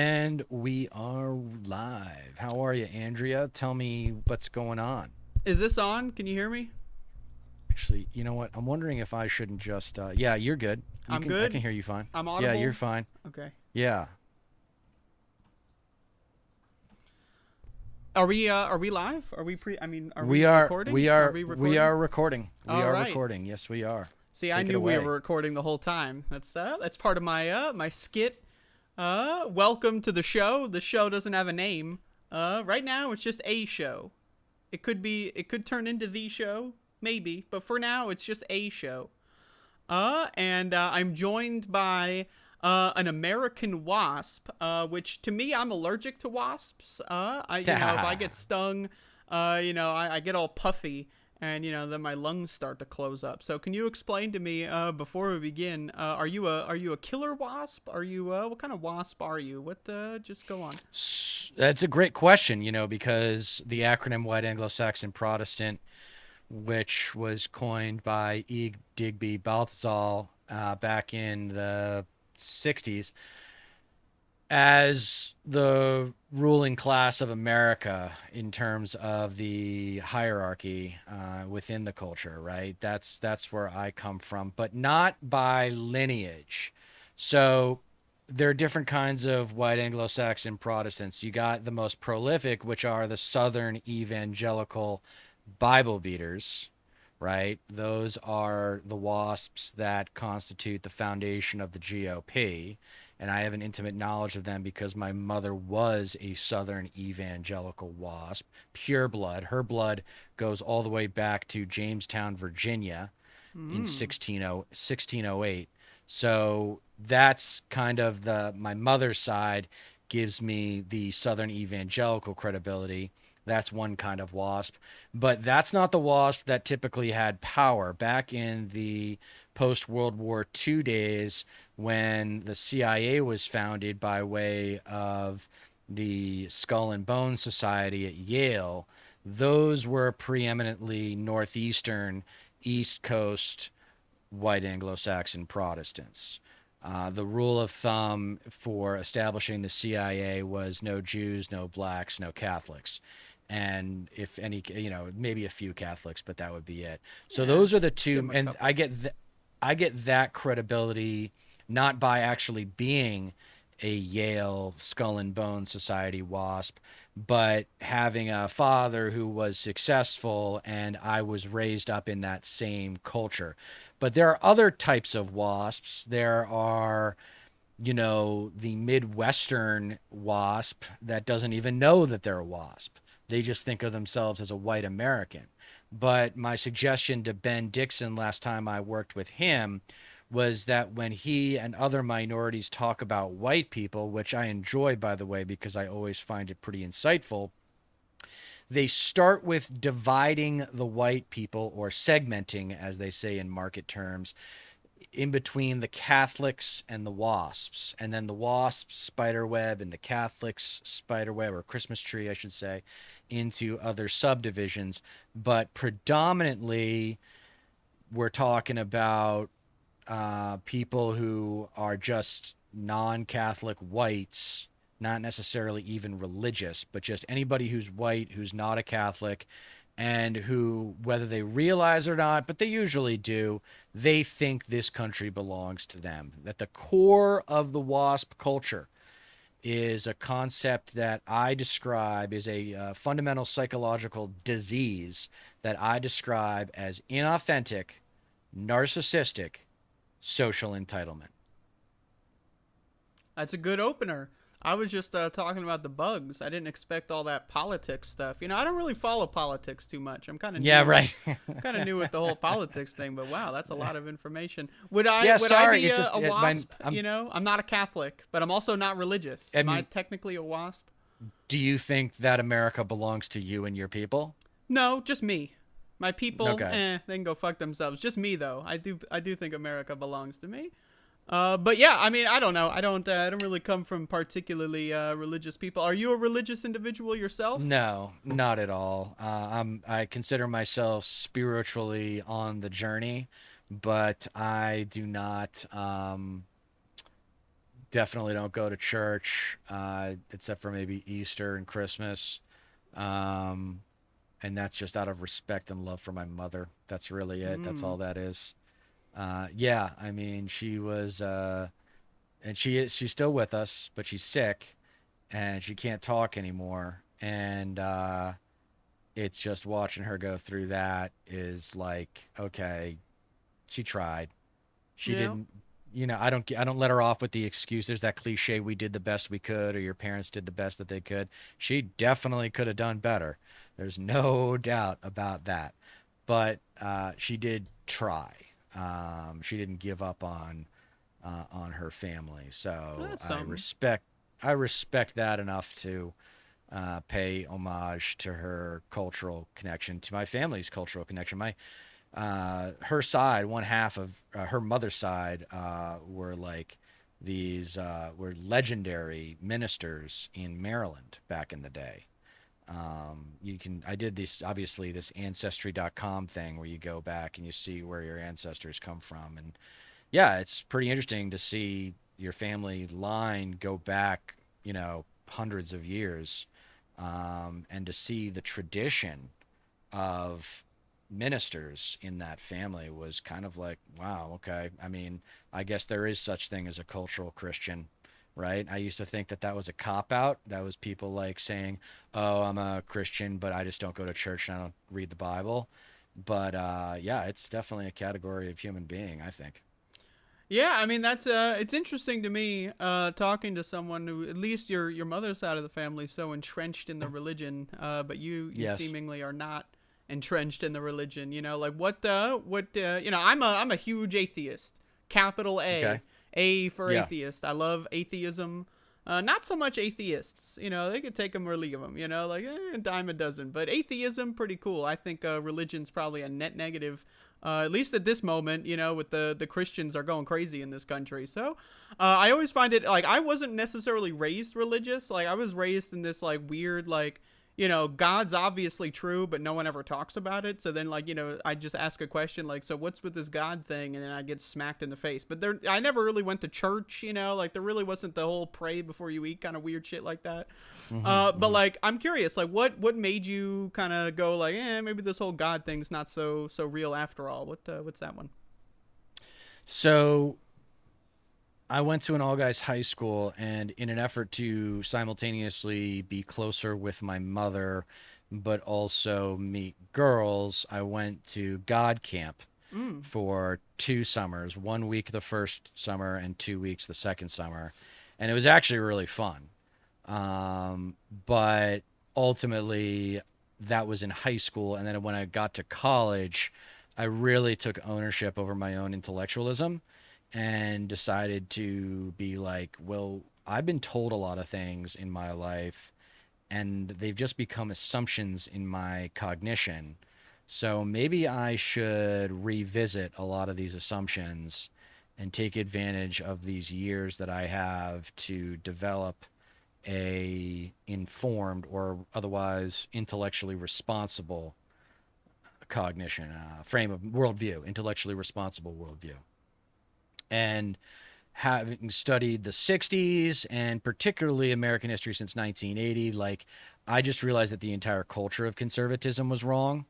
And we are live. How are you, Andrea? Tell me what's going on. Is this on? Can you hear me? Actually, you know what? I'm wondering if I shouldn't just yeah, you're good. I'm I can good. hear you fine. I'm Yeah, you're audible. fine. Okay. Yeah. Are we live? Are We we are recording? we Are are we we recording? are recording. We All are right. recording. Yes, we are. See, I Take it knew we were away. recording the whole time. That's part of my skit. Welcome to the show. The show doesn't have a name. Right now it's just a show. It could turn into the show, maybe, but for now it's just a show. And I'm joined by an American wasp, which to me, I'm allergic to wasps. If I get stung, I get all puffy, and then my lungs start to close up. So, can you explain to me before we begin? Are you a killer wasp? Are you what kind of wasp are you? What? Just go on. That's a great question, because the acronym White Anglo-Saxon Protestant, which was coined by E. Digby Balthazar back in the 60s, as the ruling class of America in terms of the hierarchy within the culture, right? That's where I come from, but not by lineage. So there are different kinds of white Anglo-Saxon Protestants. You got the most prolific, which are the Southern evangelical Bible beaters, right? Those are the WASPs that constitute the foundation of the GOP. And I have an intimate knowledge of them because my mother was a Southern evangelical WASP, pure blood. Her blood goes all the way back to Jamestown, Virginia in Mm. 1608. So that's kind of my mother's side gives me the Southern evangelical credibility. That's one kind of WASP. But that's not the WASP that typically had power. Back in the post World War II days, when the CIA was founded by way of the Skull and Bones Society at Yale, those were preeminently Northeastern, East Coast white Anglo-Saxon Protestants. The rule of thumb for establishing the CIA was no Jews, no blacks, no Catholics. And if any, maybe a few Catholics, but that would be it. So Yeah, those are the give two, him a and couple. I get that credibility not by actually being a Yale Skull and Bone Society WASP, but having a father who was successful, and I was raised up in that same culture. But there are other types of WASPs. There are, the Midwestern WASP that doesn't even know that they're a WASP. They just think of themselves as a white American. But my suggestion to Ben Dixon last time I worked with him was that when he and other minorities talk about white people, which I enjoy, by the way, because I always find it pretty insightful, they start with dividing the white people, or segmenting, as they say in market terms, in between the Catholics and the WASPs, and then the WASPs spiderweb and the Catholics spiderweb, or Christmas tree, I should say, into other subdivisions. But predominantly, we're talking about people who are just non-Catholic whites, not necessarily even religious, but just anybody who's white, who's not a Catholic, and who, whether they realize it or not, but they usually do, they think this country belongs to them. That the core of the WASP culture is a concept that I describe is a fundamental psychological disease that I describe as inauthentic, narcissistic, social entitlement. That's a good opener. I was just talking about the bugs. I didn't expect all that politics stuff. I don't really follow politics too much. I'm kind of Yeah, new. right. Kind of new with the whole politics thing, but wow, that's a lot of information. Would I Yeah, would I sorry. be It's just a wasp? I'm. I'm not a Catholic, but I'm also not religious. I Am I mean, technically a wasp? do you think that America belongs to you and your people? No, just me. My people, Okay. they can go fuck themselves. Just me though. I do think America belongs to me. But yeah, I don't know. I don't really come from particularly religious people. Are you a religious individual yourself? No, not at all. I consider myself spiritually on the journey, but I do not definitely don't go to church, except for maybe Easter and Christmas. Um, and that's just out of respect and love for my mother. That's really it. That's Mm. all that is. Yeah, I mean, she was, and she's still with us, but she's sick and she can't talk anymore. And it's just watching her go through that is like, okay, she tried. She Yeah. didn't, I don't let her off with the excuse. There's that cliche, we did the best we could, or your parents did the best that they could. She definitely could have done better. There's no doubt about that. But she did try. She didn't give up on her family. So That's something. I respect that enough to pay homage to her cultural connection, to my family's cultural connection. My her side, one half of her mother's side, were like these were legendary ministers in Maryland back in the day. I did this, obviously, this ancestry.com thing where you go back and you see where your ancestors come from. And yeah, it's pretty interesting to see your family line go back, hundreds of years, and to see the tradition of ministers in that family was kind of like, wow, okay. I mean, I guess there is such thing as a cultural Christian, right? I used to think that that was a cop out. That was people like saying, "Oh, I'm a Christian, but I just don't go to church and I don't read the Bible." But yeah, it's definitely a category of human being, I think. Yeah, I mean that's it's interesting to me talking to someone who at least your mother's side of the family is so entrenched in the religion, but you Yes. seemingly are not entrenched in the religion. You know, like what you know, I'm a huge atheist, capital Okay. A for Yeah. atheist. I love atheism. Not so much atheists. You know, they could take them or leave them. You know, like a dime a dozen. But atheism, pretty cool. I think religion's probably a net negative, at least at this moment, you know, with the Christians are going crazy in this country. So I always find it like I wasn't necessarily raised religious. Like I was raised in this like weird like, you know, God's obviously true, but no one ever talks about it. So then, like, you know, I just ask a question like, so what's with this God thing? And then I get smacked in the face. But there, I never really went to church, you know, like there really wasn't the whole pray before you eat kind of weird shit like that. Hmm. But Hmm. like, I'm curious, like, what made you kind of go like, maybe this whole God thing's not so real after all? What's that one? So I went to an all guys high school, and in an effort to simultaneously be closer with my mother, but also meet girls, I went to God camp Mm. for 2 summers, 1 week the first summer and 2 weeks the second summer. And it was actually really fun. But ultimately, that was in high school. And then when I got to college, I really took ownership over my own intellectualism and decided to be like, well, I've been told a lot of things in my life, and they've just become assumptions in my cognition. So maybe I should revisit a lot of these assumptions and take advantage of these years that I have to develop a informed or otherwise intellectually responsible cognition, frame of worldview, intellectually responsible worldview. And having studied the 60s and particularly American history since 1980, like I just realized that the entire culture of conservatism was wrong.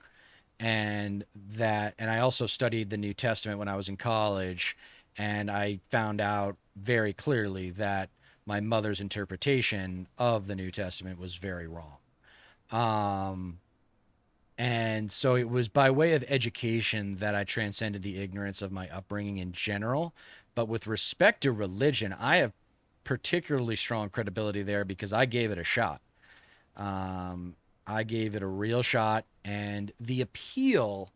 And I also studied the New Testament when I was in college, and I found out very clearly that my mother's interpretation of the New Testament was very wrong. Um, and so it was by way of education that I transcended the ignorance of my upbringing in general. But with respect to religion, I have particularly strong credibility there because I gave it a shot. Um, I gave it a real shot. And the appeal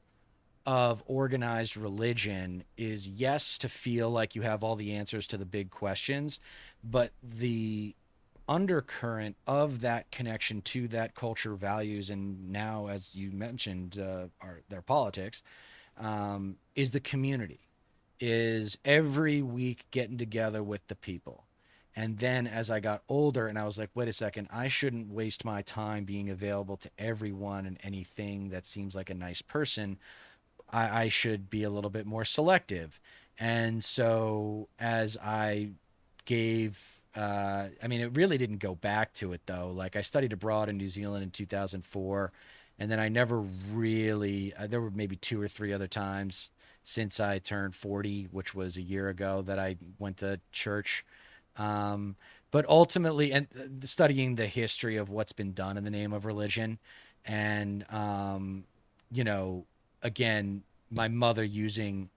of organized religion is, yes, to feel like you have all the answers to the big questions, but the undercurrent of that connection to that culture, values, and now, as you mentioned, their politics, is the community, is every week getting together with the people. And then as I got older and I was like, wait a second, I shouldn't waste my time being available to everyone and anything that seems like a nice person. I should be a little bit more selective. And so as I gave, I mean, it really didn't go back to it though. Like I studied abroad in New Zealand in 2004, and then I never really, there were maybe two or three other times since I turned 40, which was a year ago, that I went to church. Um, but ultimately, and studying the history of what's been done in the name of religion, and you know, again, my mother using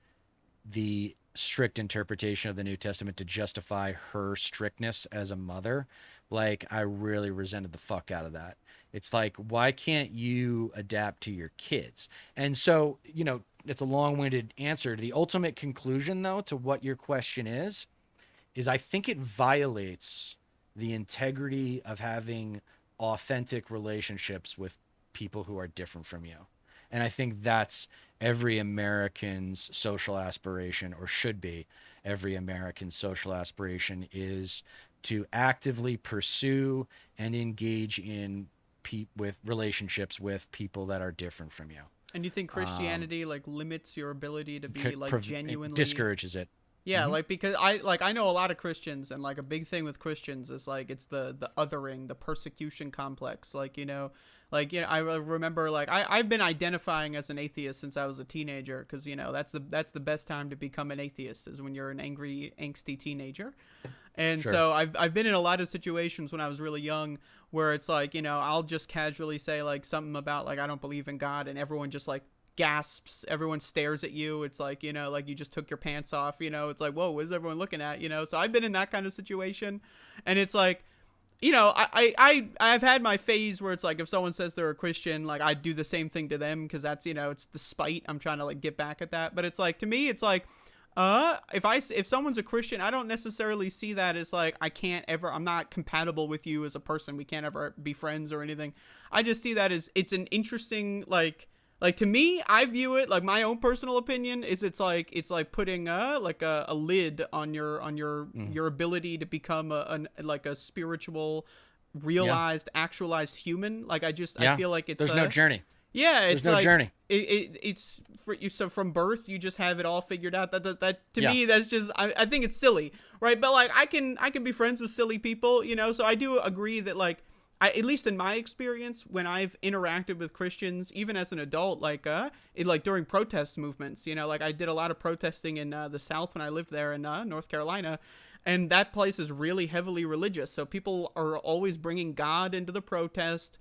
the strict interpretation of the New Testament to justify her strictness as a mother, like I really resented the fuck out of that. It's like, why can't you adapt to your kids? And so, you know, it's a long-winded answer. The ultimate conclusion, though, to what your question is I think it violates the integrity of having authentic relationships with people who are different from you. And I think that's every American's social aspiration, or should be every American's social aspiration, is to actively pursue and engage in with relationships with people that are different from you. And you think Um, Christianity like limits your ability to be like it genuinely. discourages it. Yeah, Hmm. like because I know a lot of Christians, and like a big thing with Christians is like it's the othering, the persecution complex. Like I remember like I've been identifying as an atheist since I was a teenager, because that's the best time to become an atheist, is when you're an angry, angsty teenager. And Sure. so I've been in a lot of situations when I was really young where it's like, I'll just casually say like something about like I don't believe in God, and everyone just like gasps, everyone stares at you. It's like, like you just took your pants off. It's like, whoa, what is everyone looking at? So I've been in that kind of situation, and it's like, I've had my phase where it's like if someone says they're a Christian, like I do the same thing to them, because that's, it's the spite. I'm trying to like get back at that. But it's like, to me it's like, if someone's a Christian, I don't necessarily see that as like I'm not compatible with you as a person, we can't ever be friends or anything. I just see that as it's an interesting, to me, I view it like, my own personal opinion is it's like putting a lid on Mm. your ability to become a spiritual, Yeah. realized, actualized human. Like I Yeah. feel like it's There's no journey. yeah, There's it's no like journey. it's for you. So from birth, you just have it all figured out. That to Yeah. me, that's just, I think it's silly, right? But like I can be friends with silly people, So I do agree that like, at least in my experience, when I've interacted with Christians, even as an adult, like during protest movements, like I did a lot of protesting in the South when I lived there in North Carolina, and that place is really heavily religious. So people are always bringing God into the protest.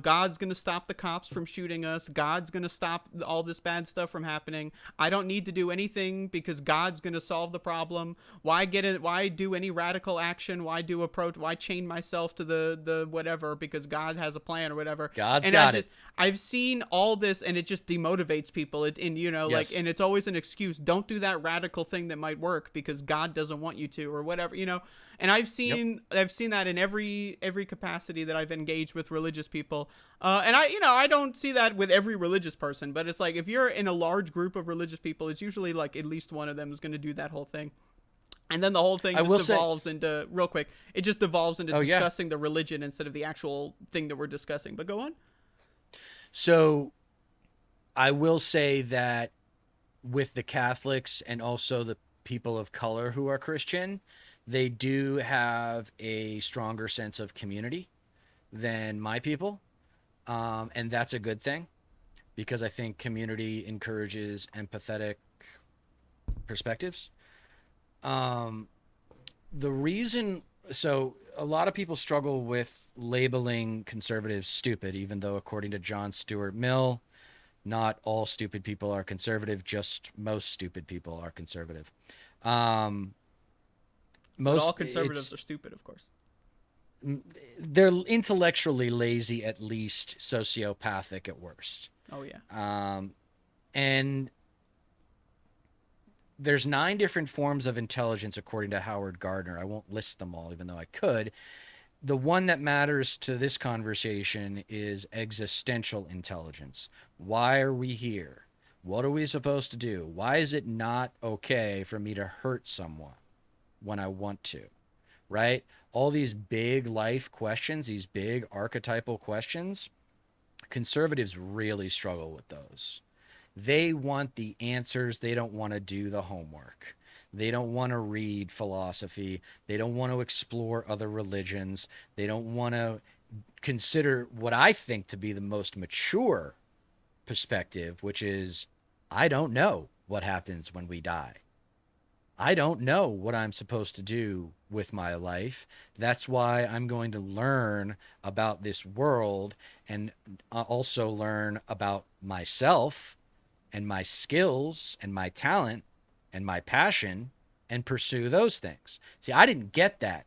God's going to stop the cops from shooting us. God's going to stop all this bad stuff from happening. I don't need to do anything because God's going to solve the problem. Why get it? Why do any radical action? Why chain myself to the whatever, because God has a plan or whatever. God's And got it. I've seen all this, and it just demotivates people. Like, Yes. and it's always an excuse. Don't do that radical thing that might work because God doesn't want you to, or whatever. And Yep. I've seen that in every capacity that I've engaged with religious people. And I don't see that with every religious person, but it's like if you're in a large group of religious people, it's usually like at least one of them is going to do that whole thing. And then the whole thing I just will say, devolves into, real quick, it just devolves into oh yeah. discussing the religion instead of the actual thing that we're discussing. But go on. So I will say that with the Catholics and also the people of color who are Christian, they do have a stronger sense of community than my people. And that's a good thing because I think community encourages empathetic perspectives. Um, the reason, so a lot of people struggle with labeling conservatives stupid, even though, according to John Stuart Mill, not all stupid people are conservative, just most stupid people are conservative. Um, But all most conservatives it's are stupid, of course. they're intellectually lazy, at least sociopathic at worst. Oh yeah. And there's 9 different forms of intelligence according to Howard Gardner. I won't list them all, even though I could. The one that matters to this conversation is existential intelligence. Why are we here? What are we supposed to do? Why is it not okay for me to hurt someone when I want to? Right? All these big life questions, these big archetypal questions, conservatives really struggle with those. They want the answers, they don't want to do the homework. They don't want to read philosophy. They don't want to explore other religions. They don't want to consider what I think to be the most mature perspective, which is I don't know what happens when we die. I don't know what I'm supposed to do with my life. That's why I'm going to learn about this world and also learn about myself and my skills and my talent and my passion and pursue those things. See, I didn't get that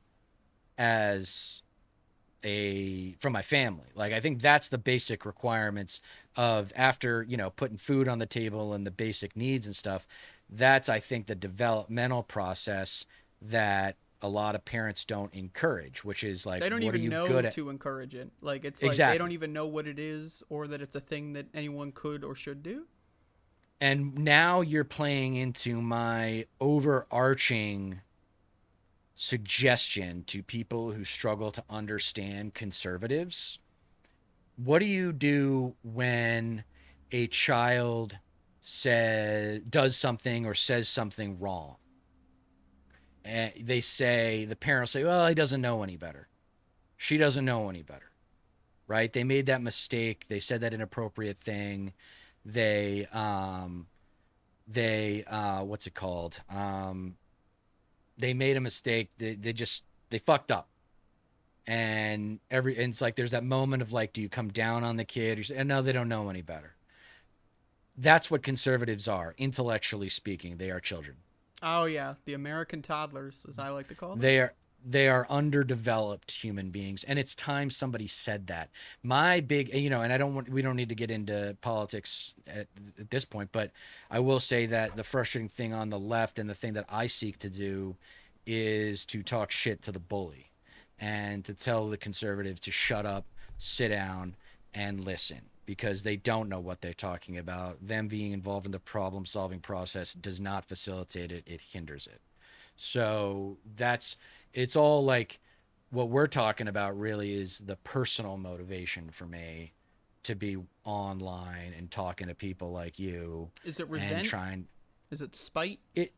as a from my family. Like I think that's the basic requirements of after, putting food on the table and the basic needs and stuff. That's I think the developmental process that a lot of parents don't encourage, which is like They don't what are even you know good at? to encourage it. Like it's like they don't Exactly. even know what it is or that it's a thing that anyone could or should do. And now you're playing into my overarching suggestion to people who struggle to understand conservatives. What do you do when a child does something or says something wrong? And the parents say, well, he doesn't know any better. She doesn't know any better, right? They made that mistake. They said that inappropriate thing. They, what's it called? They made a mistake. They fucked up. And it's like there's that moment of like, do you come down on the kid? You say, no, they don't know any better. That's what conservatives are, intellectually speaking. They are children. Oh yeah, the American Toddlers, as I like to call them. They are underdeveloped human beings, and it's time somebody said that. My big, and we don't need to get into politics at this point, but I will say that the frustrating thing on the left and the thing that I seek to do is to talk shit to the bully and to tell the conservatives to shut up, sit down, and listen because they don't know what they're talking about. Them being involved in the problem solving process does not facilitate it, it hinders it. So it's all like what we're talking about really is the personal motivation for me to be online and talking to people like you Is it and resent? trying Is it spite? it.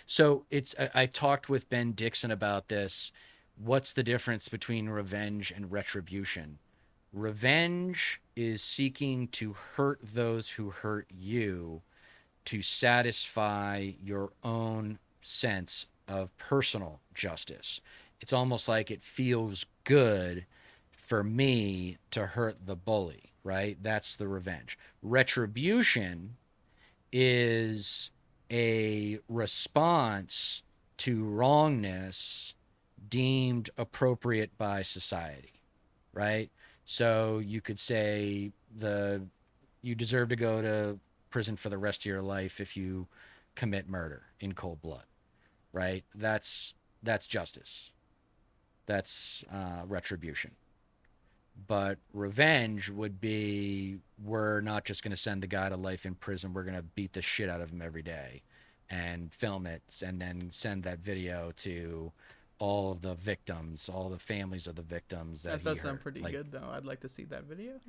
So I talked with Ben Dixon about this. What's the difference between revenge and retribution? Revenge is seeking to hurt those who hurt you to satisfy your own sense of personal justice. It's almost like it feels good for me to hurt the bully, right? That's the revenge. Retribution is a response to wrongness deemed appropriate by society, right? So you could say you deserve to go to prison for the rest of your life if you commit murder in cold blood, right? That's justice. That's retribution. But revenge would be we're not just going to send the guy to life in prison. We're going to beat the shit out of him every day and film it and then send that video to all of the victims, all the families of the victims that That he does sound hurt. pretty Like, good though. I'd like to see that video.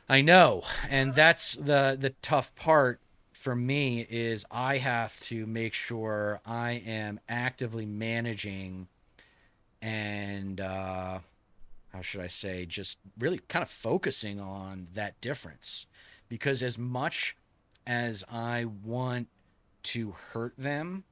I know. And that's the tough part for me is I have to make sure I am actively managing and how should I say, just really kind of focusing on that difference. Because as much as I want to hurt them,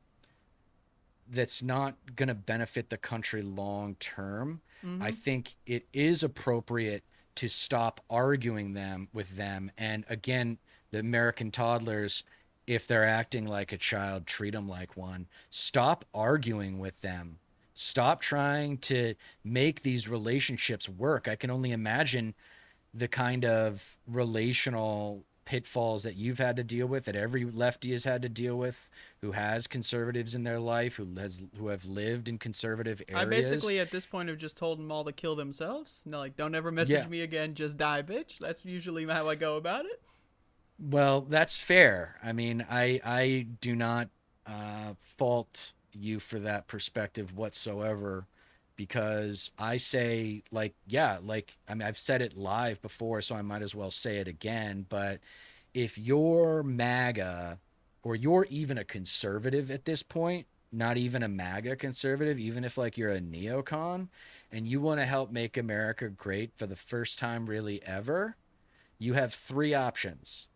that's not going to benefit the country long term. I Mm-hmm. think it is appropriate to stop arguing with them. And again, the American toddlers, if they're acting like a child, treat them like one. Stop arguing with them. Stop trying to make these relationships work. I can only imagine the kind of relational pitfalls that you've had to deal with, that every lefty has had to deal with, who has conservatives in their life, who have lived in conservative I areas. basically at this point have just told them all to kill themselves. No, like don't ever Yeah. message me again. Just die, bitch. That's usually how I go about it. Well, that's fair. I mean, I do not fault you for that perspective whatsoever because I say like yeah, like I mean I've said it live before so I might as well say it again, but if you're MAGA or you're even a conservative at this point, not even a MAGA conservative, even if like you're a neocon and you want to help make America great for the first time really ever, you have three options.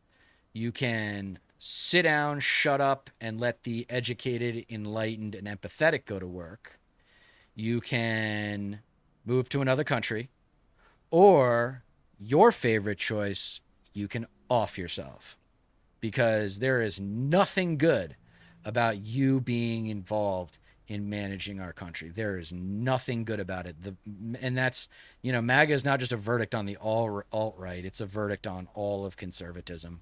You can sit down, shut up, and let the educated, enlightened, and empathetic go to work. You can move to another country, or your favorite choice, you can off yourself, because there is nothing good about you being involved in managing our country. There is nothing good about it. And that's, MAGA is not just a verdict on the alt-right. It's a verdict on all of conservatism.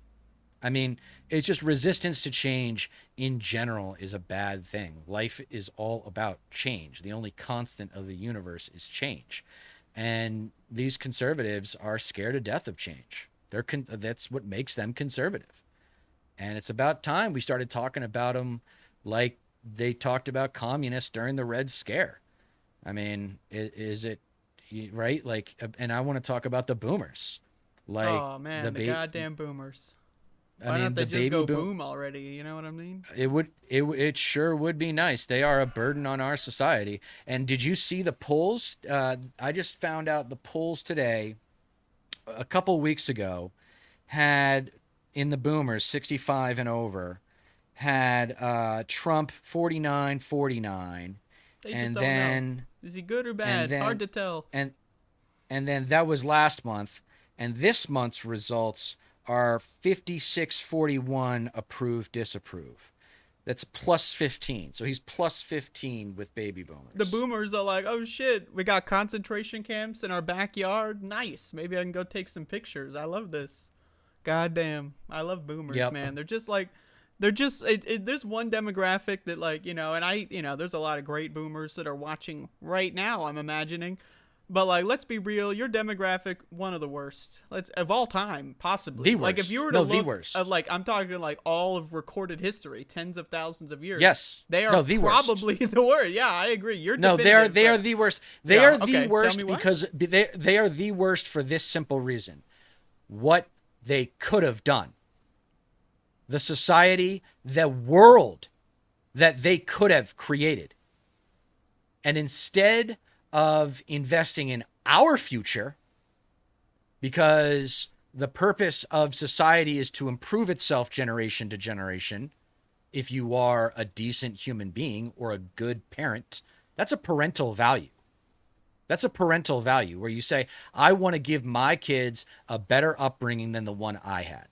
I mean, it's just resistance to change in general is a bad thing. Life is all about change. The only constant of the universe is change. And these conservatives are scared to death of change. That's what makes them conservative. And it's about time we started talking about them like they talked about communists during the Red Scare. I mean, is it right? Like, and I want to talk about the boomers. Like, oh man, the goddamn boomers. Why don't they just go boom already? You know what I mean? It sure would be nice. They are a burden on our society. And did you see the polls? I just found out the polls today, a couple weeks ago, had in the boomers 65 and over, had Trump 49-49. They just don't know. Is he good or bad? Hard to tell. And then that was last month, and this month's results are 56-41 approve, disapprove. That's plus 15. So he's plus 15 with baby boomers. The boomers are like, oh shit, we got concentration camps in our backyard. Nice. Maybe I can go take some pictures. I love this. Goddamn. I love boomers, man. They're just like, there's one demographic that like, and there's a lot of great boomers that are watching right now, I'm imagining. But like, let's be real, your demographic, one of the worst. Of all time, possibly. The worst. Like if you were to look the worst. At like, I'm talking like all of recorded history, tens of thousands of years. Yes. They are probably the worst. Yeah, I agree. You're they are the worst. They are the worst because they are the worst for this simple reason. What they could have done. The society, the world that they could have created. And instead of investing in our future, because the purpose of society is to improve itself generation to generation. If you are a decent human being or a good parent, that's a parental value. That's a parental value where you say, I want to give my kids a better upbringing than the one I had.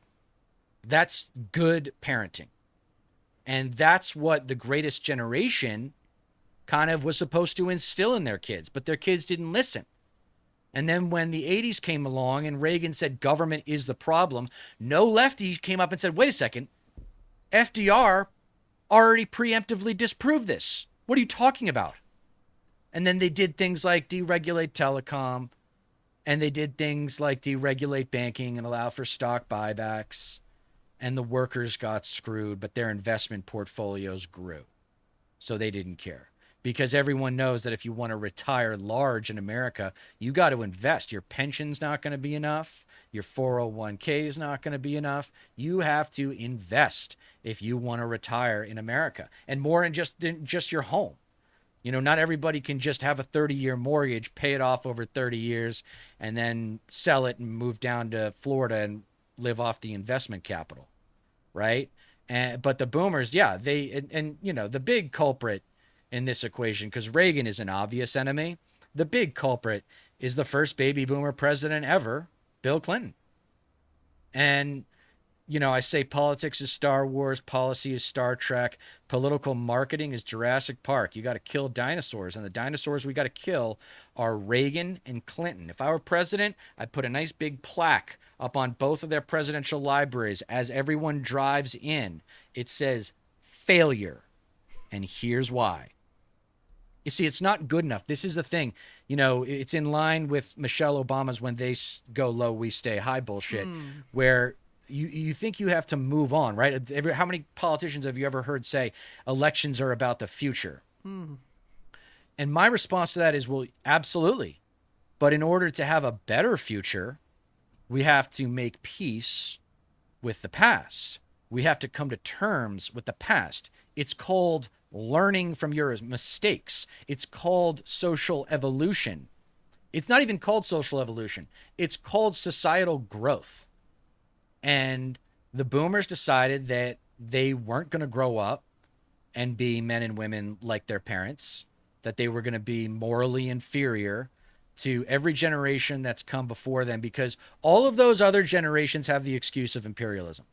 That's good parenting. And that's what the greatest generation kind of was supposed to instill in their kids, but their kids didn't listen. And then when the 80s came along and Reagan said government is the problem, no lefty came up and said, wait a second, FDR already preemptively disproved this. What are you talking about? And then they did things like deregulate telecom, and they did things like deregulate banking and allow for stock buybacks, and the workers got screwed, but their investment portfolios grew. So they didn't care. Because everyone knows that if you want to retire large in America, you got to invest. Your pension's not going to be enough. Your 401k is not going to be enough. You have to invest if you want to retire in America. And more than just your home. Not everybody can just have a 30-year mortgage, pay it off over 30 years, and then sell it and move down to Florida and live off the investment capital, right? But the boomers, the big culprit in this equation, because Reagan is an obvious enemy, the big culprit is the first baby boomer president ever, Bill Clinton. And, I say politics is Star Wars, policy is Star Trek, political marketing is Jurassic Park. You got to kill dinosaurs, and the dinosaurs we got to kill are Reagan and Clinton. If I were president, I'd put a nice big plaque up on both of their presidential libraries. As everyone drives in, it says failure, and here's why. You see, it's not good enough. This is the thing. It's in line with Michelle Obama's when they go low, we stay high bullshit, where you think you have to move on, right? How many politicians have you ever heard say elections are about the future? And my response to that is, well, absolutely. But in order to have a better future, we have to make peace with the past. We have to come to terms with the past. It's called learning from your mistakes. It's called social evolution. It's not even called social evolution. It's called societal growth. And the boomers decided that they weren't going to grow up and be men and women like their parents, that they were going to be morally inferior to every generation that's come before them, because all of those other generations have the excuse of imperialism.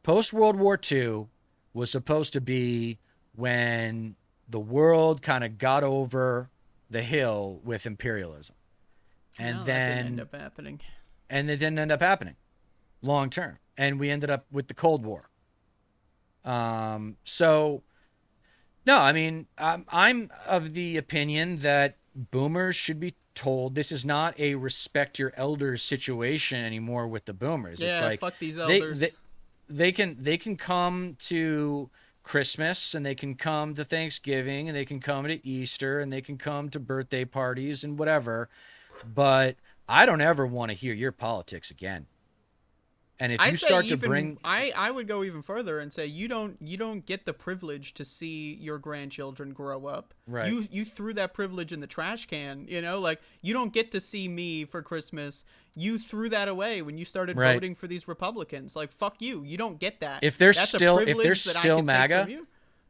Post-World War II was supposed to be when the world kind of got over the hill with imperialism. And then that didn't end up happening. And it didn't end up happening long term. And we ended up with the Cold War. So, no, I mean, I'm of the opinion that boomers should be told this is not a respect your elders situation anymore with the boomers. Yeah, it's like, fuck these elders. They can come to Christmas, and they can come to Thanksgiving, and they can come to Easter, and they can come to birthday parties and whatever. But I don't ever want to hear your politics again. And if you start to bring, I would go even further and say you don't get the privilege to see your grandchildren grow up. Right. You threw that privilege in the trash can. You know, like, you don't get to see me for Christmas. You threw that away when you started voting for these Republicans. Like, fuck you. You don't get that. If they're that's still MAGA,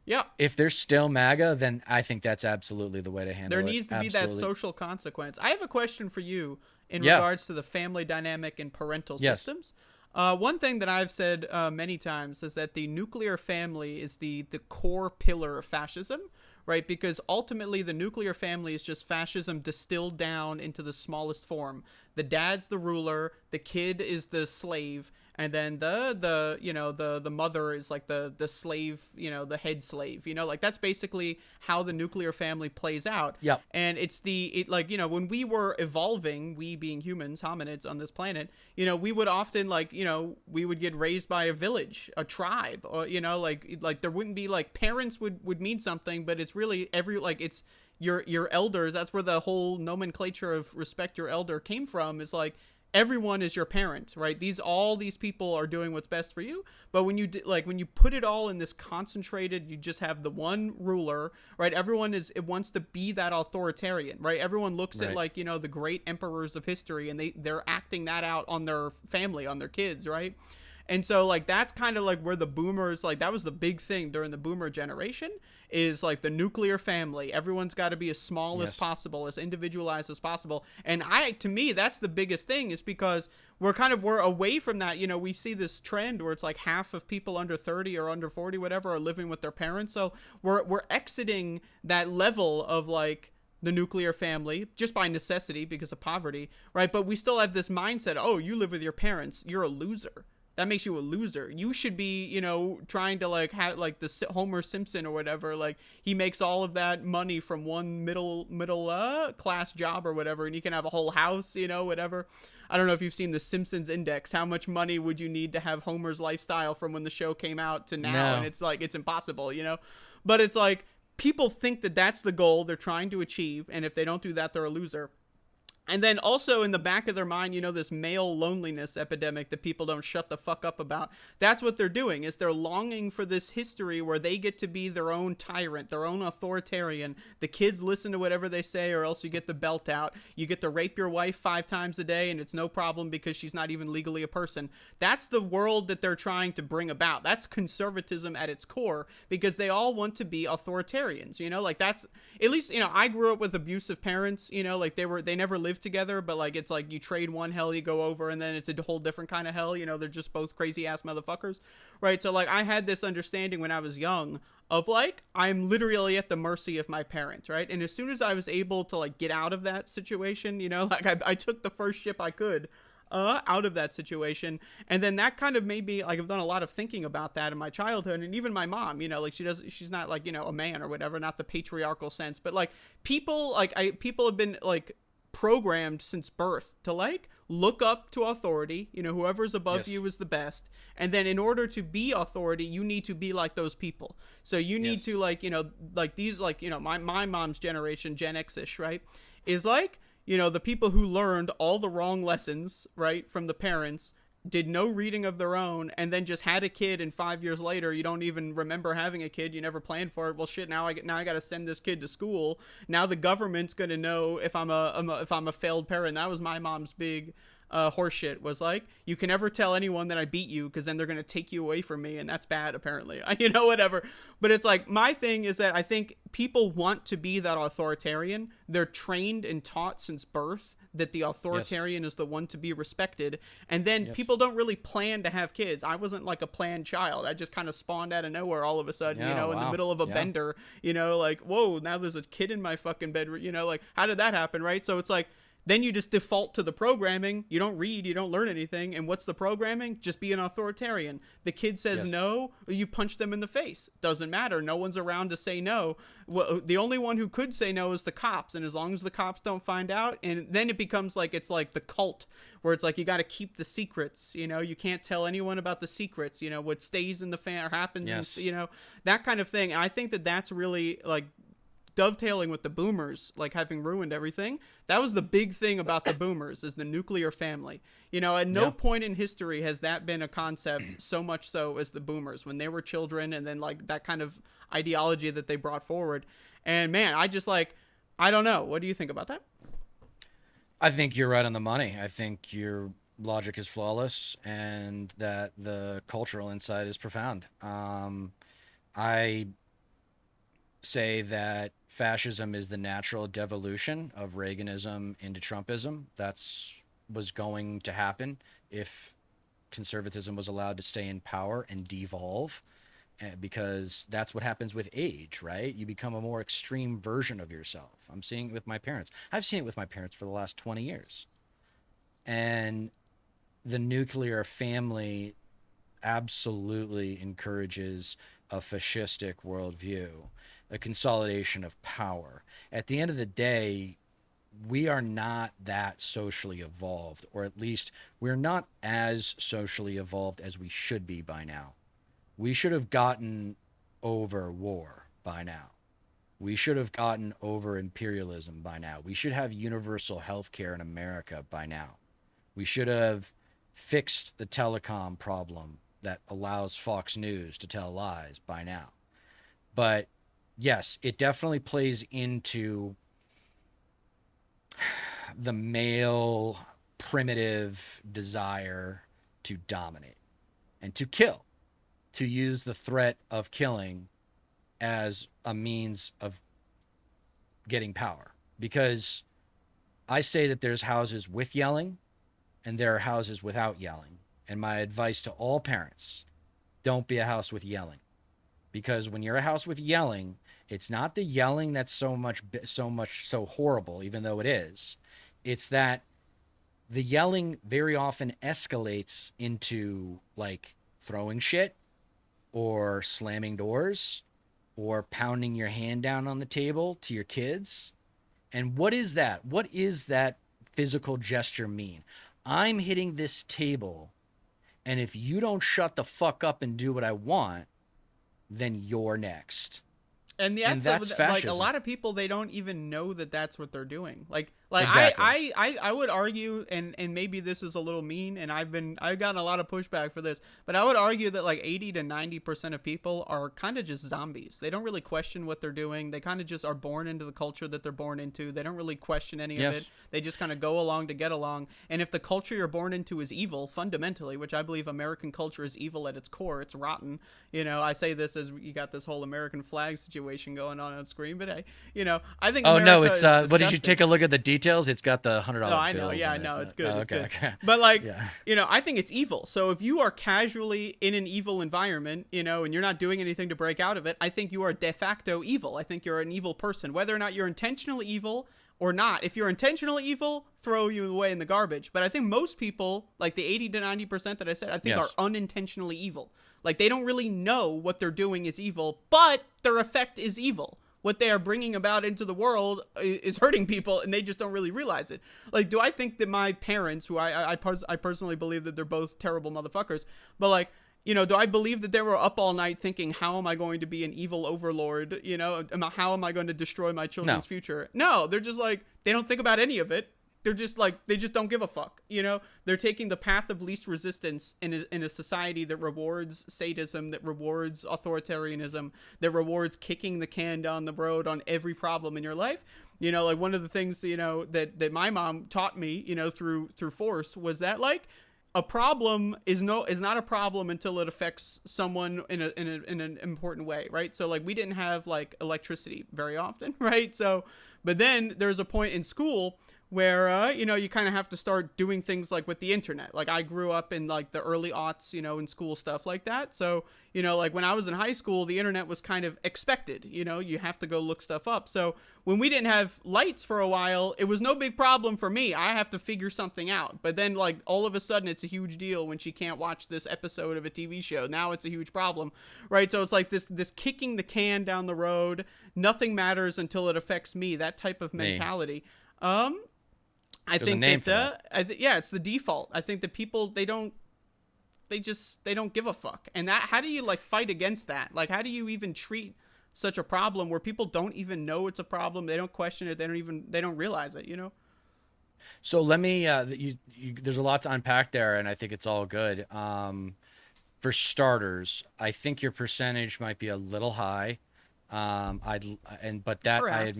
yeah. If they're still MAGA, then I think that's absolutely the way to handle it. There needs to be that social consequence. I have a question for you in regards to the family dynamic and parental systems. One thing that I've said many times is that the nuclear family is the core pillar of fascism, right? Because ultimately the nuclear family is just fascism distilled down into the smallest form. The dad's the ruler, the kid is the slave, and then the mother is like the slave, the head slave, like that's basically how the nuclear family plays out. Yep. And it's when we were evolving, we being humans, hominids on this planet, we would often we would get raised by a village, a tribe, or, like there wouldn't be parents would mean something, but it's really it's your elders. That's where the whole nomenclature of respect your elder came from, is like, everyone is your parent, right? All these people are doing what's best for you. But when you when you put it all in this concentrated, you just have the one ruler, right? Everyone wants to be that authoritarian, right? Everyone looks at the great emperors of history, and they're acting that out on their family, on their kids, right? And so that's kind of where the boomers, that was the big thing during the boomer generation, is the nuclear family. Everyone's got to be as small as possible, as individualized as possible. And to me, that's the biggest thing, is because we're away from that. We see this trend where it's half of people under 30 or under 40, whatever, are living with their parents. So we're exiting that level of the nuclear family just by necessity because of poverty, right? But we still have this mindset, oh, you live with your parents, you're a loser. That makes you a loser. You should be, trying to have the Homer Simpson or whatever. He makes all of that money from one middle class job or whatever, and you can have a whole house, whatever. I don't know if you've seen the Simpsons Index. How much money would you need to have Homer's lifestyle from when the show came out to now? No. And it's it's impossible, But it's people think that that's the goal they're trying to achieve, and if they don't do that, they're a loser. And then also in the back of their mind, this male loneliness epidemic that people don't shut the fuck up about. That's what they're doing, is they're longing for this history where they get to be their own tyrant, their own authoritarian. The kids listen to whatever they say, or else you get the belt out. You get to rape your wife 5 times a day, and it's no problem because she's not even legally a person. That's the world that they're trying to bring about. That's conservatism at its core, because they all want to be authoritarians. That's, at least, I grew up with abusive parents. They never lived together, but it's you trade one hell, you go over, and then it's a whole different kind of hell. They're just both crazy ass motherfuckers, right? So I had this understanding when I was young of I'm literally at the mercy of my parents, right? And as soon as I was able to get out of that situation, I took the first ship I could out of that situation. And then that kind of made me I've done a lot of thinking about that in my childhood. And even my mom, she's not a man or whatever, not the patriarchal sense, but people have been programmed since birth to look up to authority. Whoever's above you is the best, and then in order to be authority, you need to be like those people. So you need to my mom's generation, Gen X-ish, right, is the people who learned all the wrong lessons, right, from the parents, did no reading of their own, and then just had a kid, and 5 years later you don't even remember having a kid, you never planned for it. Well, shit, now I got to send this kid to school. Now the government's going to know if I'm a failed parent. That was my mom's big horseshit, was like, you can never tell anyone that I beat you, because then they're going to take you away from me, and that's bad, apparently. Whatever. But it's like, my thing is that I think people want to be that authoritarian. They're trained and taught since birth that the authoritarian is the one to be respected. And then people don't really plan to have kids. I wasn't like a planned child. I just kind of spawned out of nowhere all of a sudden, in the middle of a bender, like, whoa, now there's a kid in my fucking bedroom, like, how did that happen, right? So it's like, then you just default to the programming. You don't read, you don't learn anything. And what's the programming? Just be an authoritarian. The kid says no, you punch them in the face. Doesn't matter. No one's around to say no. Well, the only one who could say no is the cops. And as long as the cops don't find out, and then it becomes like, it's like the cult, where it's like, you got to keep the secrets. You can't tell anyone about the secrets. What stays in the fan or happens, and, that kind of thing. And I think that that's really like dovetailing with the boomers, like having ruined everything. That was the big thing about the boomers, is the nuclear family. At no point in history has that been a concept so much so as the boomers, when they were children, and then like that kind of ideology that they brought forward. And man, I just like, I don't know. What do you think about that? I think you're right on the money. I think your logic is flawless, and that the cultural insight is profound. I say that fascism is the natural devolution of Reaganism into Trumpism. That's was going to happen if conservatism was allowed to stay in power and devolve, because that's what happens with age, right? You become a more extreme version of yourself. I'm seeing it with my parents. I've seen it with my parents for the last 20 years. And the nuclear family absolutely encourages a fascistic worldview, a consolidation of power. At the end of the day, we are not that socially evolved, or at least we're not as socially evolved as we should be by now. We should have gotten over war by now. We should have gotten over imperialism by now. We should have universal health care in America by now. We should have fixed the telecom problem that allows Fox News to tell lies by now. But yes, it definitely plays into the male primitive desire to dominate and to kill, to use the threat of killing as a means of getting power. Because I say that there's houses with yelling and there are houses without yelling. And my advice to all parents, don't be a house with yelling. Because when you're a house with yelling, it's not the yelling that's so horrible, even though it is. It's that the yelling very often escalates into like throwing shit or slamming doors or pounding your hand down on the table to your kids. And what is that? What is that physical gesture mean? I'm hitting this table, and if you don't shut the fuck up and do what I want, then you're next. And that's fascism. Like, a lot of people, they don't even know that that's what they're doing. Like exactly. I would argue, and maybe this is a little mean, and I've gotten a lot of pushback for this, but I would argue that like 80 to 90% of people are kind of just zombies. They don't really question what they're doing. They kind of just are born into the culture that they're born into. They don't really question any of it. They just kind of go along to get along. And if the culture you're born into is evil, fundamentally, which I believe American culture is evil at its core, it's rotten. I say this as you got this whole American flag situation going on screen, but hey, I think America it's but did you take a look at the details? It's got the $100 no, I know. bills Yeah, I in know. it. It's good. Oh, it's okay, good. okay. But like, I think it's evil. So if you are casually in an evil environment, and you're not doing anything to break out of it, I think you are de facto evil. I think you're an evil person, whether or not you're intentionally evil or not. If you're intentionally evil, throw you away in the garbage. But I think most people, like the 80 to 90% that I said, I think are unintentionally evil. Like they don't really know what they're doing is evil, but their effect is evil. What they are bringing about into the world is hurting people, and they just don't really realize it. Like, do I think that my parents, who I personally believe that they're both terrible motherfuckers, but like, do I believe that they were up all night thinking, how am I going to be an evil overlord? How am I going to destroy my children's future? No, they're just like, they don't think about any of it. they're just like, they just don't give a fuck, you know? They're taking the path of least resistance in a society that rewards sadism, that rewards authoritarianism, that rewards kicking the can down the road on every problem in your life. You know, like one of the things, you know, that my mom taught me, you know, through force was that, like, a problem is not a problem until it affects someone in an important way, right? So like we didn't have like electricity very often, right? So, but then there's a point in school where you know, you kind of have to start doing things like with the internet. Like I grew up in like the early aughts, you know, in school, stuff like that. So, you know, like when I was in high school, the internet was kind of expected, you know, you have to go look stuff up. So when we didn't have lights for a while, it was no big problem for me. I have to figure something out. But then like all of a sudden it's a huge deal when she can't watch this episode of a TV show. Now it's a huge problem, right? So it's like this kicking the can down the road. Nothing matters until it affects me. That type of mentality. I think that, yeah, it's the default. I think that people, they don't give a fuck. And that, how do you like fight against that? Like, how do you even treat such a problem where people don't even know it's a problem? They don't question it. They don't realize it, you know? So let me, there's a lot to unpack there, and I think it's all good. For starters, I think your percentage might be a little high. But that Perhaps.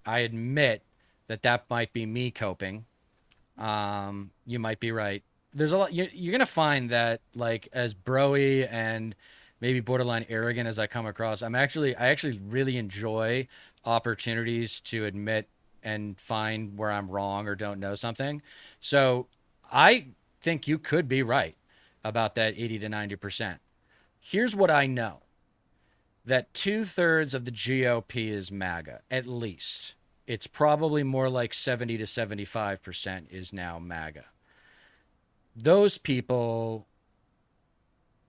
I admit that might be me coping. You might be right. There's a lot. You're gonna find that, like, as broy and maybe borderline arrogant as I come across, I actually really enjoy opportunities to admit and find where I'm wrong or don't know something. So I think you could be right about that 80 to 90%. Here's what I know: that 2/3 of the GOP is MAGA, at least. It's probably more like 70 to 75% is now MAGA. Those people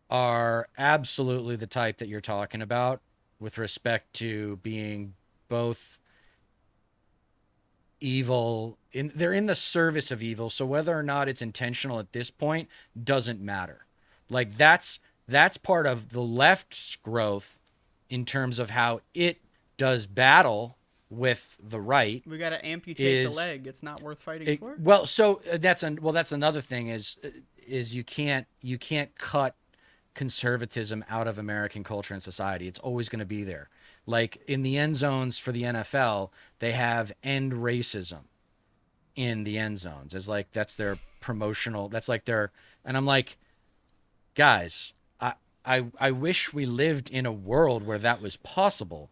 are absolutely the type that you're talking about with respect to being both evil. They're in the service of evil. So whether or not it's intentional at this point doesn't matter. Like that's part of the left's growth in terms of how it does battle with the right. We got to amputate the leg. It's not worth fighting for. Well, so that's another thing is you can't cut conservatism out of American culture and society. It's always going to be there. Like in the end zones for the NFL, they have end racism in the end zones. It's like that's their promotional. That's like their. And I'm like, guys, I wish we lived in a world where that was possible.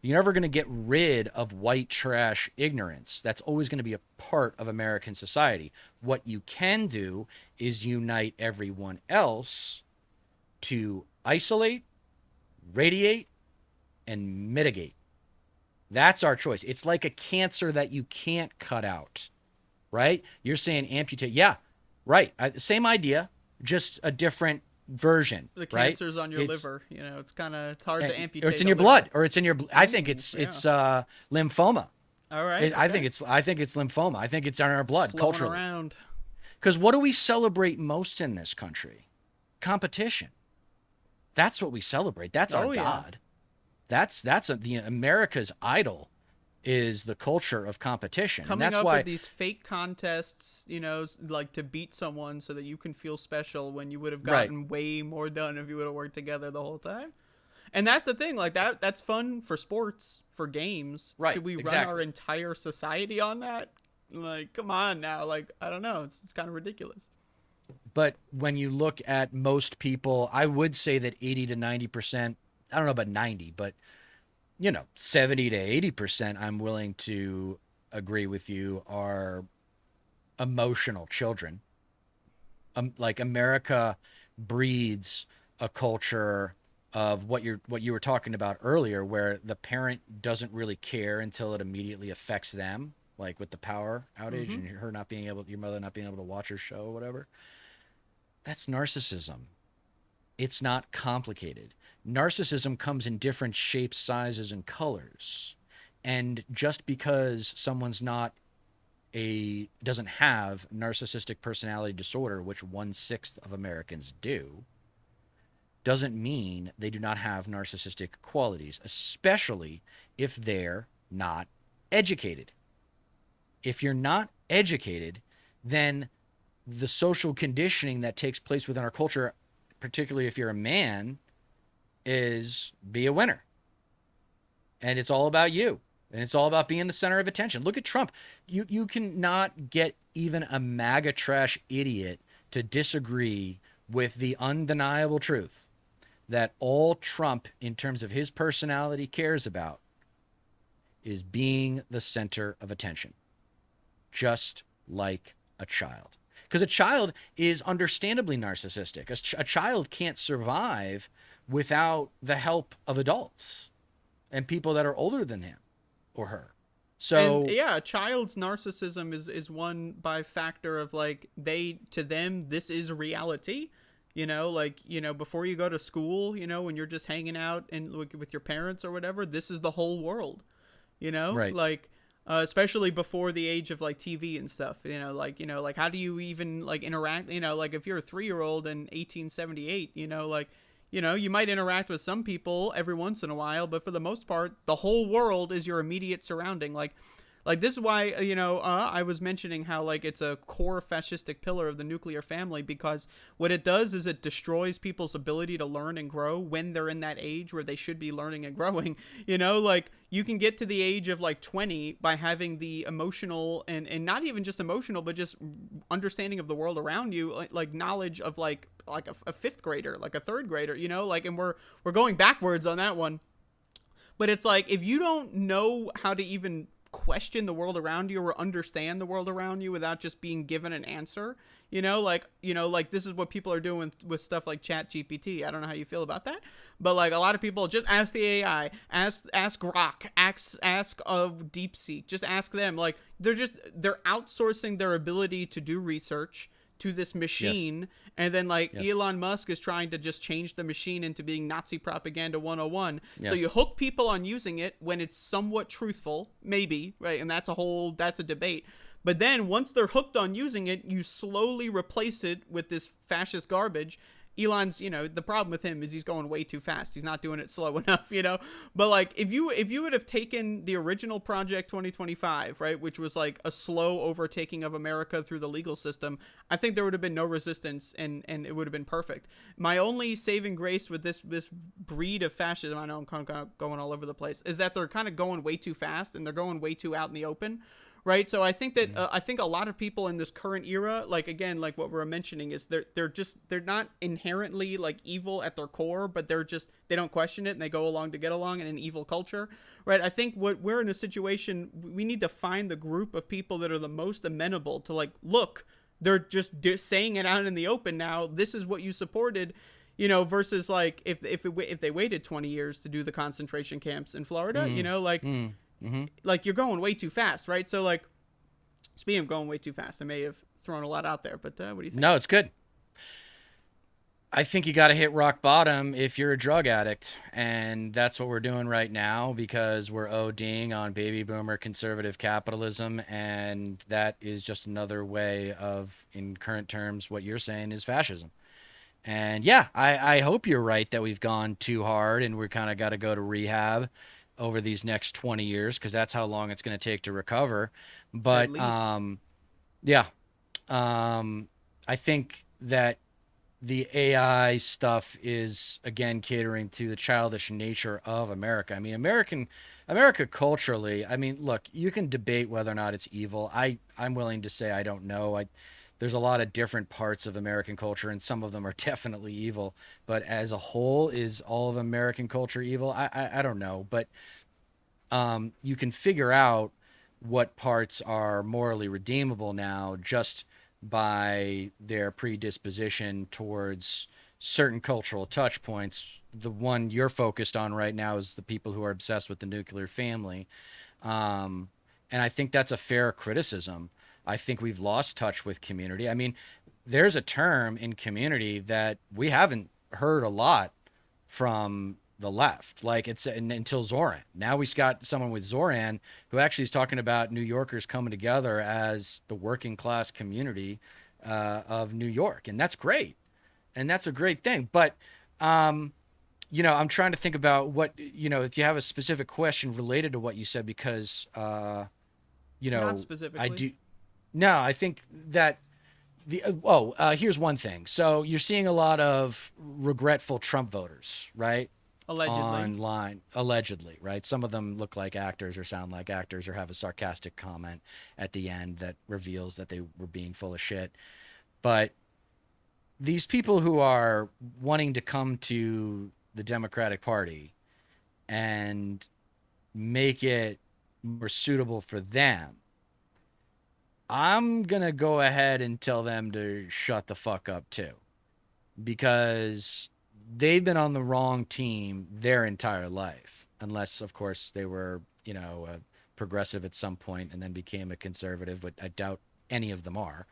You're never going to get rid of white trash ignorance. That's always going to be a part of American society. What you can do is unite everyone else to isolate, radiate, and mitigate. That's our choice. It's like a cancer that you can't cut out, right? You're saying amputate. Yeah, right. Same idea, just a different version. The right? Cancer's on your liver. You know, it's hard to amputate. Or it's in your blood, or it's in your. I think it's lymphoma. All right. I think it's lymphoma. I think it's in our blood culturally. Around. Because what do we celebrate most in this country? Competition. That's what we celebrate. That's our God. That's the America's idol is the culture of competition. Coming and that's up why with these fake contests, you know, like to beat someone so that you can feel special when you would have gotten way more done if you would have worked together the whole time. And that's the thing, like that's fun for sports, for games. Right. Should we run our entire society on that? Like, come on now. Like, I don't know. It's kind of ridiculous. But when you look at most people, I would say that 80 to 90%, I don't know about 90, but 70 to 80%, I'm willing to agree with you, are emotional children. Like America breeds a culture of what you were talking about earlier, where the parent doesn't really care until it immediately affects them, like with the power outage and your mother not being able to watch her show or whatever. That's narcissism. It's not complicated. Narcissism comes in different shapes, sizes, and colors. And just because someone's doesn't have narcissistic personality disorder, which 1/6 of Americans do, doesn't mean they do not have narcissistic qualities, especially if they're not educated. If you're not educated, then the social conditioning that takes place within our culture, particularly if you're a man, is be a winner. And it's all about you. And it's all about being the center of attention. Look at Trump. You cannot get even a MAGA trash idiot to disagree with the undeniable truth that all Trump, in terms of his personality, cares about is being the center of attention, just like a child. Because a child is understandably narcissistic. A child can't survive without the help of adults and people that are older than him or her. So And yeah, a child's narcissism is one by factor of like to them this is reality. Like, before you go to school, when you're just hanging out and with your parents or whatever, this is the whole world. right. Like especially before the age of like TV and stuff, like how do you even like interact, like if you're a 3-year-old in 1878, like you might interact with some people every once in a while, but for the most part, the whole world is your immediate surrounding. Like this is why, I was mentioning how like it's a core fascistic pillar of the nuclear family, because what it does is it destroys people's ability to learn and grow when they're in that age where they should be learning and growing. Like you can get to the age of like 20 by having the emotional and not even just emotional, but just understanding of the world around you, like knowledge of like a fifth grader, like a third grader, like, and we're going backwards on that one. But it's like, if you don't know how to even question the world around you or understand the world around you without just being given an answer, like this is what people are doing with stuff like Chat GPT. I don't know how you feel about that, but like a lot of people just ask the AI, ask Grok, ask DeepSeek, just ask them. Like they're outsourcing their ability to do research to this machine. Yes. And then like Yes. Elon Musk is trying to just change the machine into being Nazi propaganda 101. Yes. So you hook people on using it when it's somewhat truthful, maybe, right? And that's a debate. But then once they're hooked on using it, you slowly replace it with this fascist garbage. Elon's, the problem with him is he's going way too fast. He's not doing it slow enough, But like if you would have taken the original Project 2025, right, which was like a slow overtaking of America through the legal system, I think there would have been no resistance and it would have been perfect. My only saving grace with this breed of fascism, I know I'm kind of going all over the place, is that they're kind of going way too fast and they're going way too out in the open. Right, so I think that I think a lot of people in this current era, like again, like what we're mentioning, is they're not inherently like evil at their core, but they don't question it and they go along to get along in an evil culture, right? I think what we're in a situation, we need to find the group of people that are the most amenable to like, look, they're just saying it out in the open now. This is what you supported. Versus like if they waited 20 years to do the concentration camps in Florida, like you're going way too fast, right? So like, speaking of going way too fast, I may have thrown a lot out there, but what do you think? No, it's good. I think you got to hit rock bottom if you're a drug addict. And that's what we're doing right now, because we're ODing on baby boomer conservative capitalism. And that is just another way of, in current terms, what you're saying is fascism. And yeah, I hope you're right that we've gone too hard and we're kind of got to go to rehab over these next 20 years, because that's how long it's going to take to recover. But yeah, I think that the AI stuff is again catering to the childish nature of America. I mean, America culturally, I mean, look, you can debate whether or not it's evil. I'm willing to say I don't know. There's a lot of different parts of American culture, and some of them are definitely evil. But as a whole, is all of American culture evil? I don't know. But you can figure out what parts are morally redeemable now just by their predisposition towards certain cultural touch points. The one you're focused on right now is the people who are obsessed with the nuclear family. And I think that's a fair criticism. I think we've lost touch with community. I mean, there's a term in community that we haven't heard a lot from the left, like it's until Zoran. Now we've got someone with Zoran who actually is talking about New Yorkers coming together as the working class community of New York. And that's great. And that's a great thing. But, I'm trying to think about what, if you have a specific question related to what you said, because, Not specifically. I do. No, I think that here's one thing. So you're seeing a lot of regretful Trump voters, right? Allegedly. Online, allegedly, right? Some of them look like actors or sound like actors or have a sarcastic comment at the end that reveals that they were being full of shit. But these people who are wanting to come to the Democratic Party and make it more suitable for them, I'm going to go ahead and tell them to shut the fuck up too, because they've been on the wrong team their entire life, unless, of course, they were, a progressive at some point and then became a conservative, but I doubt any of them are.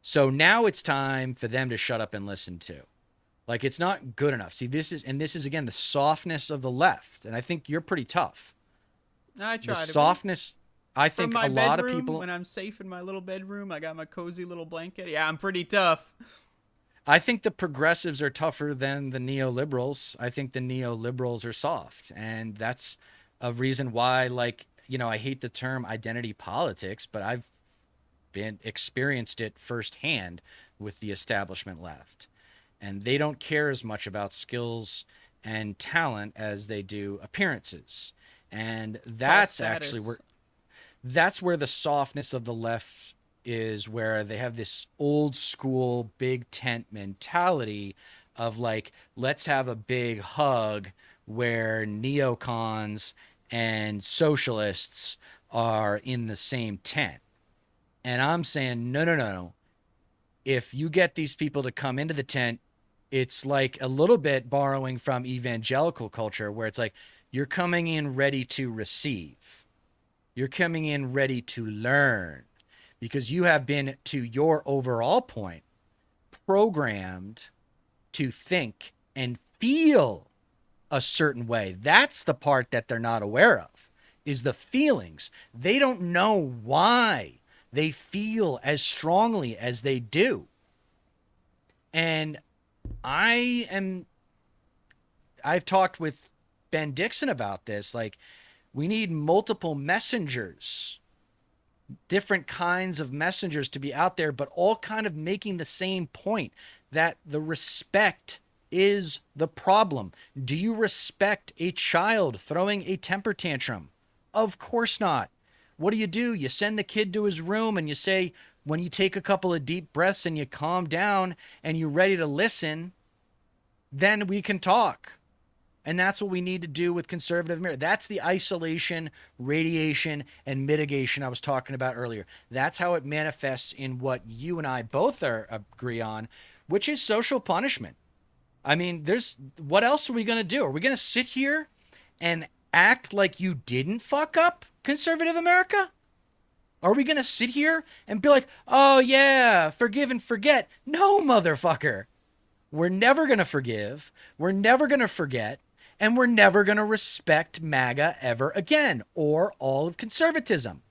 So now it's time for them to shut up and listen to. Like, it's not good enough. See, this is again the softness of the left, and I think you're pretty tough. I The try to be. softness, I From think my a lot of bedroom, people, when I'm safe in my little bedroom, I got my cozy little blanket. Yeah, I'm pretty tough. I think the progressives are tougher than the neoliberals. I think the neoliberals are soft, and that's a reason why, like, I hate the term identity politics, but I've been experienced it firsthand with the establishment left. And they don't care as much about skills and talent as they do appearances. And False that's actually status. where the softness of the left is, where they have this old school big tent mentality of like, let's have a big hug where neocons and socialists are in the same tent. And I'm saying, no, no, no, no. If you get these people to come into the tent, it's like a little bit borrowing from evangelical culture, where it's like you're coming in ready to receive. You're coming in ready to learn, because you have been, to your overall point, programmed to think and feel a certain way. That's the part that they're not aware of, is the feelings. They don't know why they feel as strongly as they do. And I am I've talked with Ben Dixon about this. Like, we need multiple messengers, different kinds of messengers to be out there, but all kind of making the same point, that the respect is the problem. Do you respect a child throwing a temper tantrum? Of course not. What do? You send the kid to his room and you say, when you take a couple of deep breaths and you calm down and you're ready to listen, then we can talk. And that's what we need to do with conservative America. That's the isolation, radiation, and mitigation I was talking about earlier. That's how it manifests in what you and I both agree on, which is social punishment. I mean, what else are we going to do? Are we going to sit here and act like you didn't fuck up conservative America? Are we going to sit here and be like, oh yeah, forgive and forget? No, motherfucker. We're never going to forgive. We're never going to forget. And we're never going to respect MAGA ever again, or all of conservatism.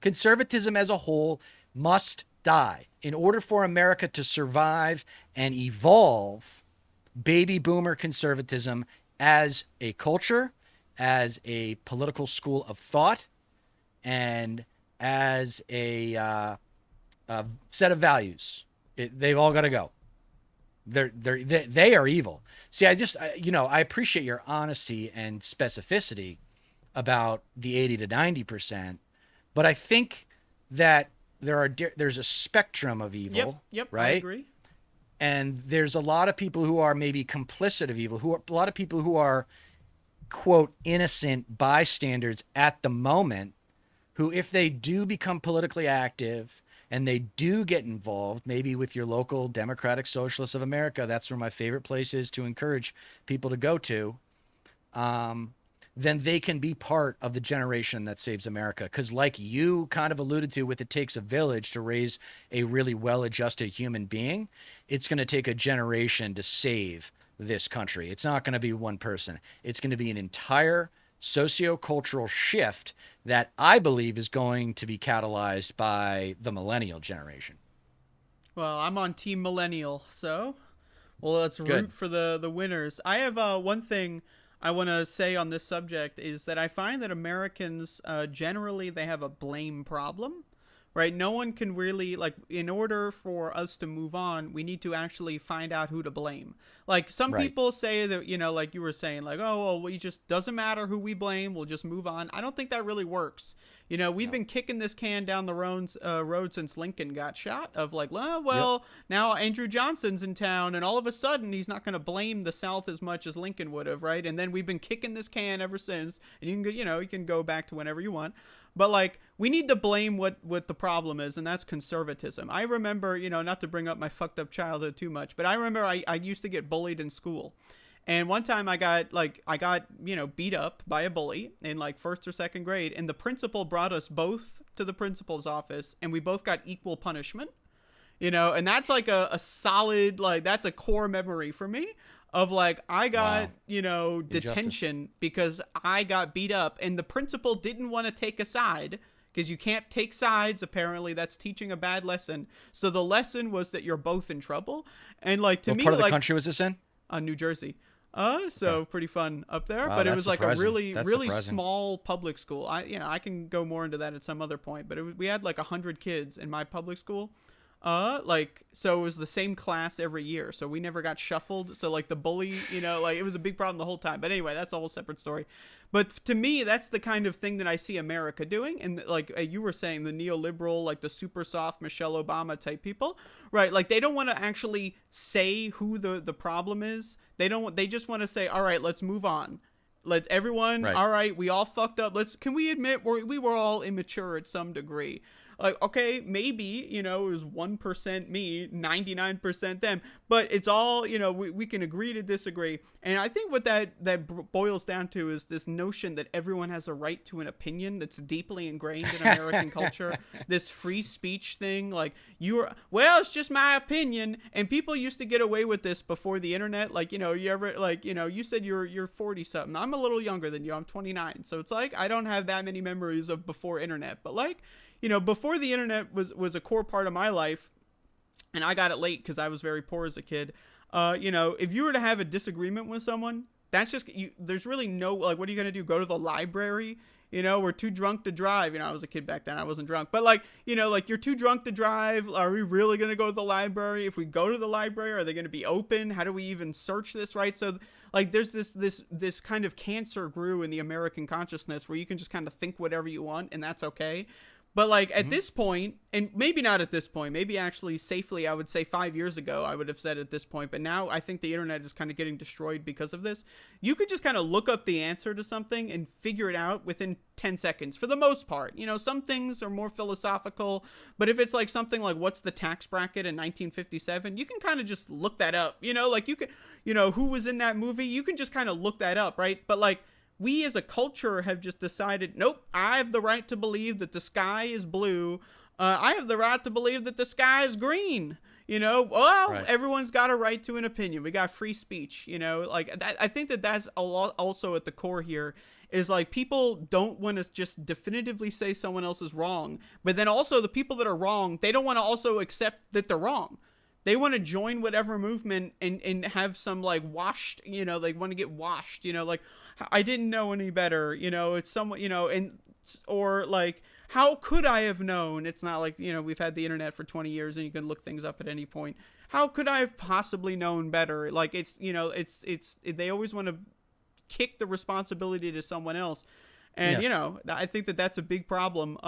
Conservatism as a whole must die. In order for America to survive and evolve, baby boomer conservatism as a culture, as a political school of thought, and as a set of values, they've all got to go. They are evil. See, I appreciate your honesty and specificity about the 80 to 90%, but I think that there's a spectrum of evil. Yep, right? I agree. And there's a lot of people who are maybe complicit of evil, a lot of people who are, quote, innocent bystanders at the moment, who, if they do become politically active and they do get involved, maybe with your local Democratic Socialists of America, that's where my favorite place is to encourage people to go to, then they can be part of the generation that saves America. Because like you kind of alluded to with It Takes a Village to raise a really well-adjusted human being, it's going to take a generation to save this country. It's not going to be one person. It's going to be an entire sociocultural shift that I believe is going to be catalyzed by the millennial generation. Well, I'm on Team Millennial, so let's Good. root for the winners. I have one thing I want to say on this subject is that I find that Americans generally they have a blame problem right? No one can really, like, in order for us to move on, we need to actually find out who to blame. Like, some Right. people say that, like you were saying, like, oh, well, we just doesn't matter who we blame, we'll just move on. I don't think that really works. We've been kicking this can down the road since Lincoln got shot, of like, well, Yep. now Andrew Johnson's in town, and all of a sudden he's not going to blame the South as much as Lincoln would have, right? And then we've been kicking this can ever since, and you can go, you can go back to whenever you want. But like, we need to blame what the problem is, and that's conservatism. I remember, not to bring up my fucked up childhood too much, but I remember I used to get bullied in school. And one time I got beat up by a bully in like first or second grade, and the principal brought us both to the principal's office, and we both got equal punishment. And that's like a solid, like, that's a core memory for me of like, I got, detention because I got beat up, and the principal didn't want to take a side, because you can't take sides. Apparently that's teaching a bad lesson. So the lesson was that you're both in trouble. And like, to What me, part of the like, country was this in? New Jersey. So pretty fun up there. Wow, But it that's was like surprising. a really, That's really surprising. small public school. I can go more into that at some other point, but we had like 100 kids in my public school. So it was the same class every year, so we never got shuffled. So like the bully, like, it was a big problem the whole time. But anyway, that's a whole separate story. But to me, that's the kind of thing that I see America doing. And like you were saying, the neoliberal, like the super soft Michelle Obama type people, right? Like, they don't want to actually say who the problem is. They just want to say, all right, let's move on. Let everyone, Right. all right, we all fucked up. Can we admit we were all immature at some degree? Like, okay, maybe, it was 1% me, 99% them, but it's all, we can agree to disagree. And I think what that boils down to is this notion that everyone has a right to an opinion that's deeply ingrained in American culture. This free speech thing, like, it's just my opinion. And people used to get away with this before the internet. Like, you ever, like, you said you're 40 something. I'm a little younger than you. I'm 29. So it's like, I don't have that many memories of before internet, but like, before the internet was a core part of my life, and I got it late because I was very poor as a kid. If you were to have a disagreement with someone, that's just there's really no, like, what are you gonna do? Go to the library? We're too drunk to drive. I was a kid back then. I wasn't drunk, but like, like, you're too drunk to drive. Are we really gonna go to the library? If we go to the library, are they gonna be open? How do we even search this, right? So like, there's this kind of cancer grew in the American consciousness where you can just kind of think whatever you want, and that's okay. But like, at this point, and maybe not at this point, maybe actually safely, I would say 5 years ago, I would have said at this point, but now I think the internet is kind of getting destroyed because of this. You could just kind of look up the answer to something and figure it out within 10 seconds for the most part. Some things are more philosophical, but if it's like something like, what's the tax bracket in 1957, you can kind of just look that up. Like, you could, who was in that movie, you can just kind of look that up, right? But like, we as a culture have just decided, nope, I have the right to believe that the sky is blue. I have the right to believe that the sky is green. Right. Everyone's got a right to an opinion. We got free speech, like that. I think that's a lot also at the core here, is like, people don't want to just definitively say someone else is wrong. But then also the people that are wrong, they don't want to also accept that they're wrong. They want to join whatever movement and have some like washed, they want to get washed, like, I didn't know any better, it's somewhat, and, or like, how could I have known? It's not like, we've had the internet for 20 years and you can look things up at any point. How could I have possibly known better? Like, it's, they always want to kick the responsibility to someone else. And, Yes. I think that that's a big problem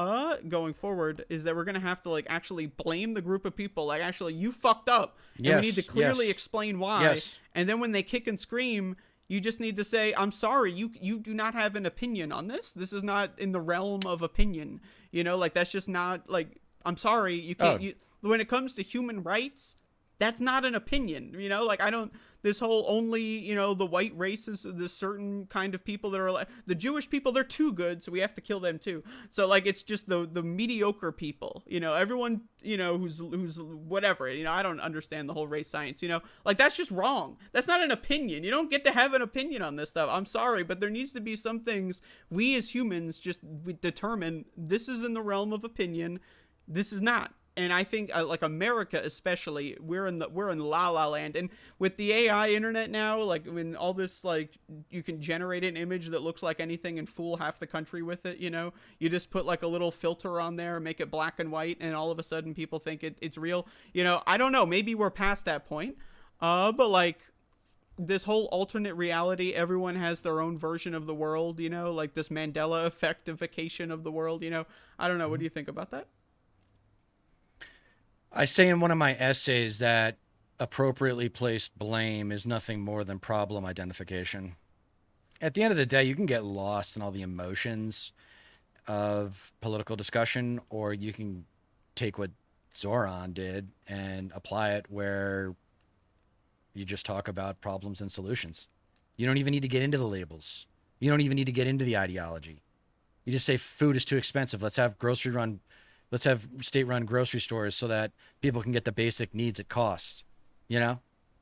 going forward, is that we're going to have to, like, actually blame the group of people. Like, actually, you fucked up. And we need to clearly explain why. Yes. And then when they kick and scream, you just need to say, I'm sorry, you do not have an opinion on this. This is not in the realm of opinion. Like, that's just not, like, I'm sorry, you can't, when it comes to human rights, that's not an opinion, like, I don't, this whole only, the white race is this certain kind of people that are like, the Jewish people, they're too good, so we have to kill them too. So like, it's just the mediocre people, everyone, who's whatever, I don't understand the whole race science, like, that's just wrong. That's not an opinion. You don't get to have an opinion on this stuff. I'm sorry, but there needs to be some things we as humans just determine, this is in the realm of opinion. This is not. and I think like America especially, we're in la la land, and with the AI internet now, like when all this, like, you can generate an image that looks like anything and fool half the country with it. You just put like a little filter on there, make it black and white, and all of a sudden people think it's real. I don't know, maybe we're past that point, but like this whole alternate reality, everyone has their own version of the world, like this Mandela effectification of the world. I don't know, what do you think about that? I say in one of my essays that appropriately placed blame is nothing more than problem identification. At the end of the day, you can get lost in all the emotions of political discussion, or you can take what Zoran did and apply it where you just talk about problems and solutions. You don't even need to get into the labels. You don't even need to get into the ideology. You just say food is too expensive. Let's have state-run grocery stores so that people can get the basic needs at cost,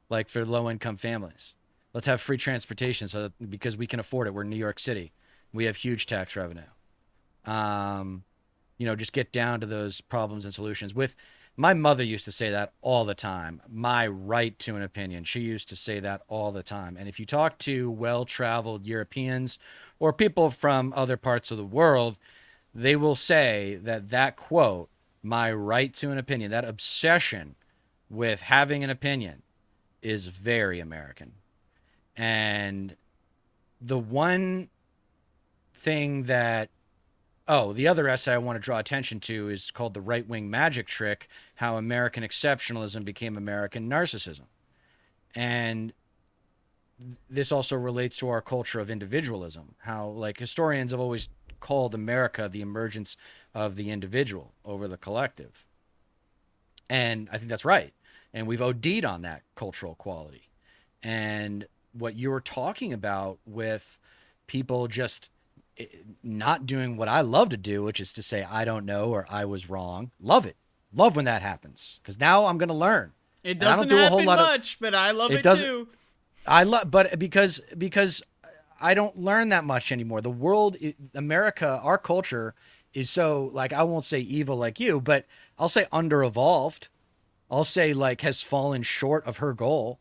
like for low-income families. Let's have free transportation because we can afford it. We're in New York City. We have huge tax revenue. Just get down to those problems and solutions. My mother used to say that all the time. My right to an opinion. She used to say that all the time. And if you talk to well-traveled Europeans or people from other parts of the world, they will say that quote, my right to an opinion, that obsession with having an opinion is very American. And the one thing the other essay I want to draw attention to is called The Right-Wing Magic Trick, How American Exceptionalism Became American Narcissism. And this also relates to our culture of individualism, how like historians have always called America the emergence of the individual over the collective. And I think that's right. And we've OD'd on that cultural quality. And what you were talking about with people just not doing what I love to do, which is to say, I don't know, or I was wrong. Love it. Love when that happens. Because now I'm going to learn. It doesn't happen much, but I love it too. But because I don't learn that much anymore. The world, America, our culture is so, like, I won't say evil like you, but I'll say under-evolved. I'll say, like, has fallen short of her goal,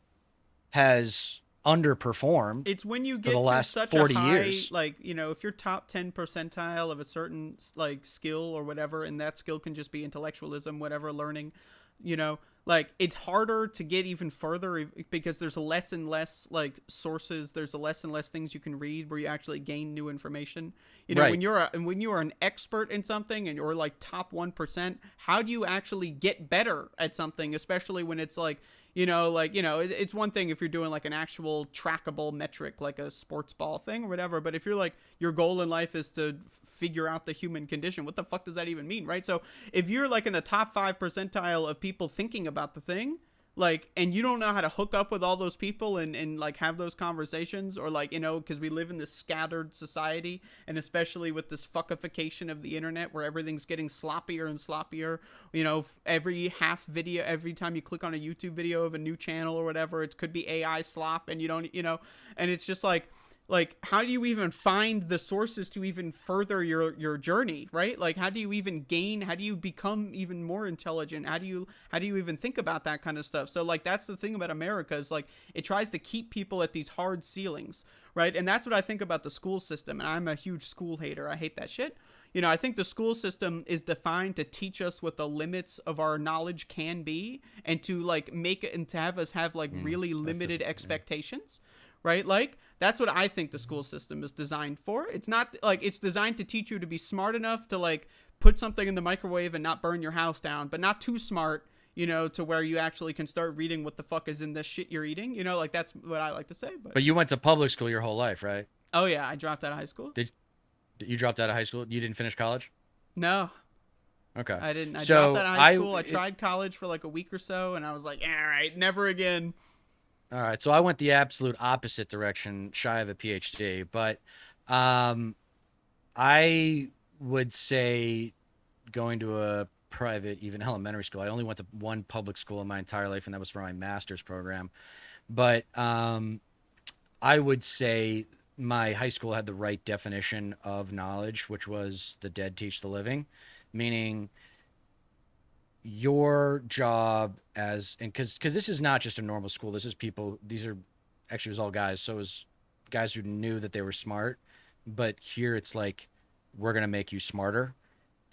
has underperformed. It's when you get for the to last such 40 a high, years. like, if you're top 10 percentile of a certain, like, skill or whatever, and that skill can just be intellectualism, whatever, learning, like, it's harder to get even further because there's less and less, like, sources. There's less and less things you can read where you actually gain new information. Right. When you're an expert in something and you're like top 1%, how do you actually get better at something, especially when it's like, it's one thing if you're doing like an actual trackable metric, like a sports ball thing or whatever. But if you're like, your goal in life is to figure out the human condition, what the fuck does that even mean? Right. So if you're like in the top 5 percentile of people thinking about the thing, like, and you don't know how to hook up with all those people and like have those conversations, or like, because we live in this scattered society, and especially with this fuckification of the internet where everything's getting sloppier and sloppier, every half video, every time you click on a YouTube video of a new channel or whatever, it could be AI slop, and you don't, and it's just like, how do you even find the sources to even further your journey, right? Like, how do you become even more intelligent? How do you even think about that kind of stuff? So, like, that's the thing about America, is like, it tries to keep people at these hard ceilings, right? And that's what I think about the school system. And I'm a huge school hater. I hate that shit. I think the school system is defined to teach us what the limits of our knowledge can be, and to like make it, and to have us have like really limited expectations. Right? Like, that's what I think the school system is designed for. It's not like, it's designed to teach you to be smart enough to like put something in the microwave and not burn your house down, but not too smart, to where you actually can start reading what the fuck is in this shit you're eating. Like, that's what I like to say. But you went to public school your whole life, right? Oh yeah, I dropped out of high school. Did you dropped out of high school? You didn't finish college? No. Okay. I didn't. I dropped out of high school. I tried college for like a week or so, and I was like, all right, never again. All right, so I went the absolute opposite direction, shy of a PhD. But I would say going to a private, even elementary school. I only went to one public school in my entire life, and that was for my master's program. But I would say my high school had the right definition of knowledge, which was the dead teach the living, meaning your job as, and because this is not just a normal school, this is people, these are actually, it was all guys, so it was guys who knew that they were smart, but here it's like, we're going to make you smarter.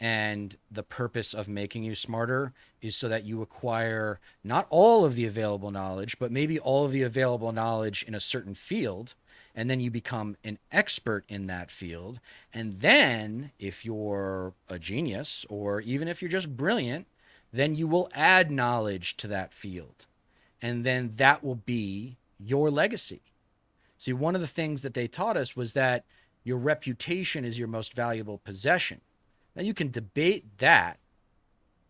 And the purpose of making you smarter is so that you acquire not all of the available knowledge, but maybe all of the available knowledge in a certain field. And then you become an expert in that field. And then if you're a genius, or even if you're just brilliant, then you will add knowledge to that field. And then that will be your legacy. See, one of the things that they taught us was that your reputation is your most valuable possession. Now, you can debate that,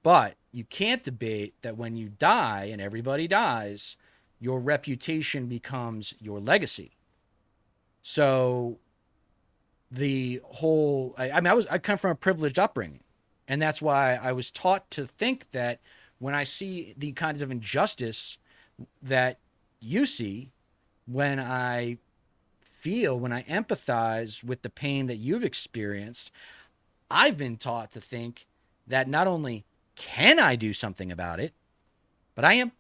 but you can't debate that when you die, and everybody dies, your reputation becomes your legacy. So the whole, I come from a privileged upbringing, and that's why I was taught to think that when I see the kinds of injustice that you see, when I empathize with the pain that you've experienced, I've been taught to think that not only can I do something about it, but I am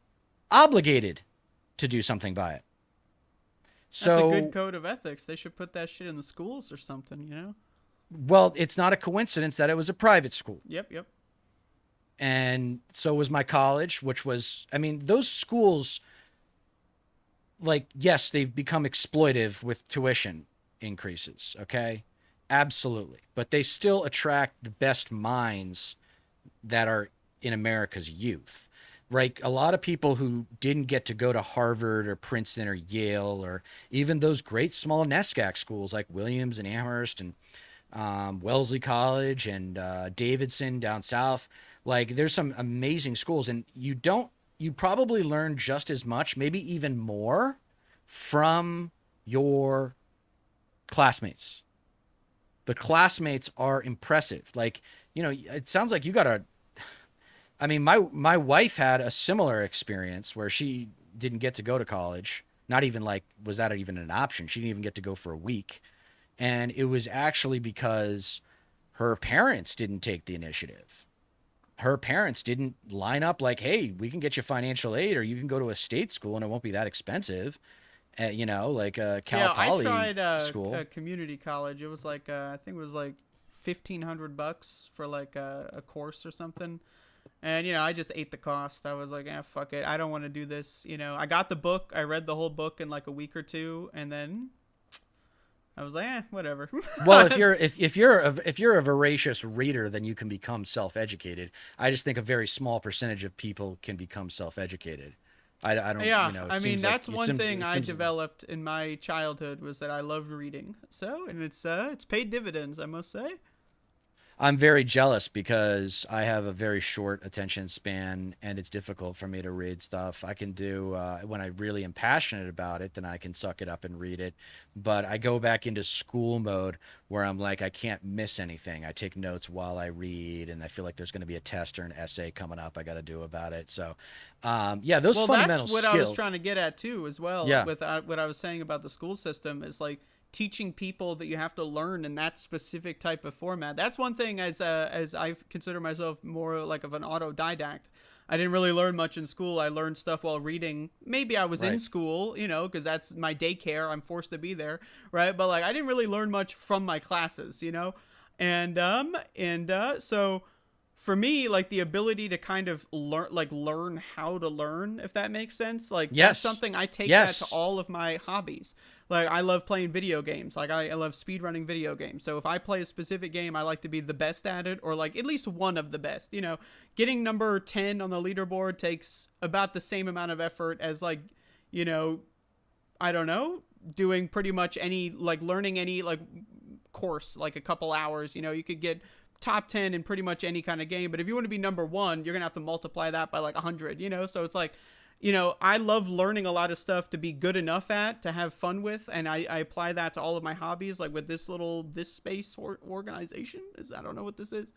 obligated to do something by it. So, that's a good code of ethics. They should put that shit in the schools or something, you know? well, it's not a coincidence that it was a private school. Yep. And so was my college, which was, I mean, those schools, like, yes, they've become exploitive with tuition increases, okay? Absolutely. But they still attract the best minds that are in America's youth, right? A lot of people who didn't get to go to Harvard or Princeton or Yale, or even those great small NESCAC schools like Williams and Amherst and Wellesley College and Davidson down south. Like, there's some amazing schools, and you probably learn just as much, maybe even more, from your classmates. The classmates are impressive. Like, you know, it sounds like you got I mean, my wife had a similar experience where she didn't get to go to college. Not even like, was that even an option? She didn't even get to go for a week. And it was actually because her parents didn't take the initiative. Her parents didn't line up like, hey, we can get you financial aid, or you can go to a state school and it won't be that expensive. You know, like a Cal Poly I tried school. a community college. It was like I think it was like $1,500 for like a course or something. And you know, I just ate the cost. I was like, fuck it. I don't want to do this. You know, I got the book. I read the whole book in like a week or two, and then I was like, whatever. Well, if you're a voracious reader, then you can become self-educated. I just think a very small percentage of people can become self-educated. I don't. Yeah, you know, I mean, that's one thing I seems, developed in my childhood, was that I loved reading. So, and it's paid dividends, I must say. I'm very jealous because I have a very short attention span, and it's difficult for me to read stuff. I can do, when I really am passionate about it, then I can suck it up and read it. But I go back into school mode where I'm like, I can't miss anything. I take notes while I read, and I feel like there's going to be a test or an essay coming up I got to do about it. So, yeah, those fundamental skills. Well, that's what I was trying to get at too, as well. Yeah. With what I was saying about the school system is like, teaching people that you have to learn in that specific type of format. That's one thing, as I consider myself more like of an autodidact. I didn't really learn much in school. I learned stuff while reading. Maybe I was in school, you know, because that's my daycare. I'm forced to be there, right? But like, I didn't really learn much from my classes, you know? And so for me, like, the ability to kind of learn how to learn, if that makes sense. Like, that's something I take that to all of my hobbies. Like, I love playing video games. Like, I love speedrunning video games. So if I play a specific game, I like to be the best at it, or like at least one of the best. You know, getting number 10 on the leaderboard takes about the same amount of effort as, like, you know, I don't know, doing pretty much any, like, learning any, like, course, like a couple hours. You know, you could get top 10 in pretty much any kind of game. But if you want to be number 1, you're going to have to multiply that by like 100, you know? So it's like, you know, I love learning a lot of stuff to be good enough at, to have fun with, and I apply that to all of my hobbies, like with this thisspace organization. I don't know what this is.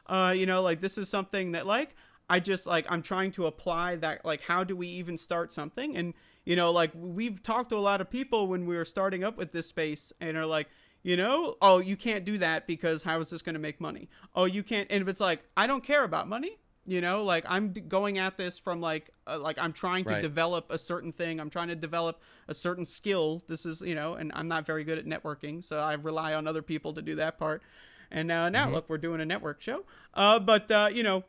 You know, like, this is something that, like, I just, like, I'm trying to apply that, like, how do we even start something? And, you know, like, we've talked to a lot of people when we were starting up with thisspace, and are like, you know, oh, you can't do that because how is this going to make money? Oh, you can't. And it's like, I don't care about money. You know, like I'm going at this from like I'm trying to Right. develop a certain thing. I'm trying to develop a certain skill. This is, you know, and I'm not very good at networking, so I rely on other people to do that part. And now Hmm. look, we're doing a network show. But you know,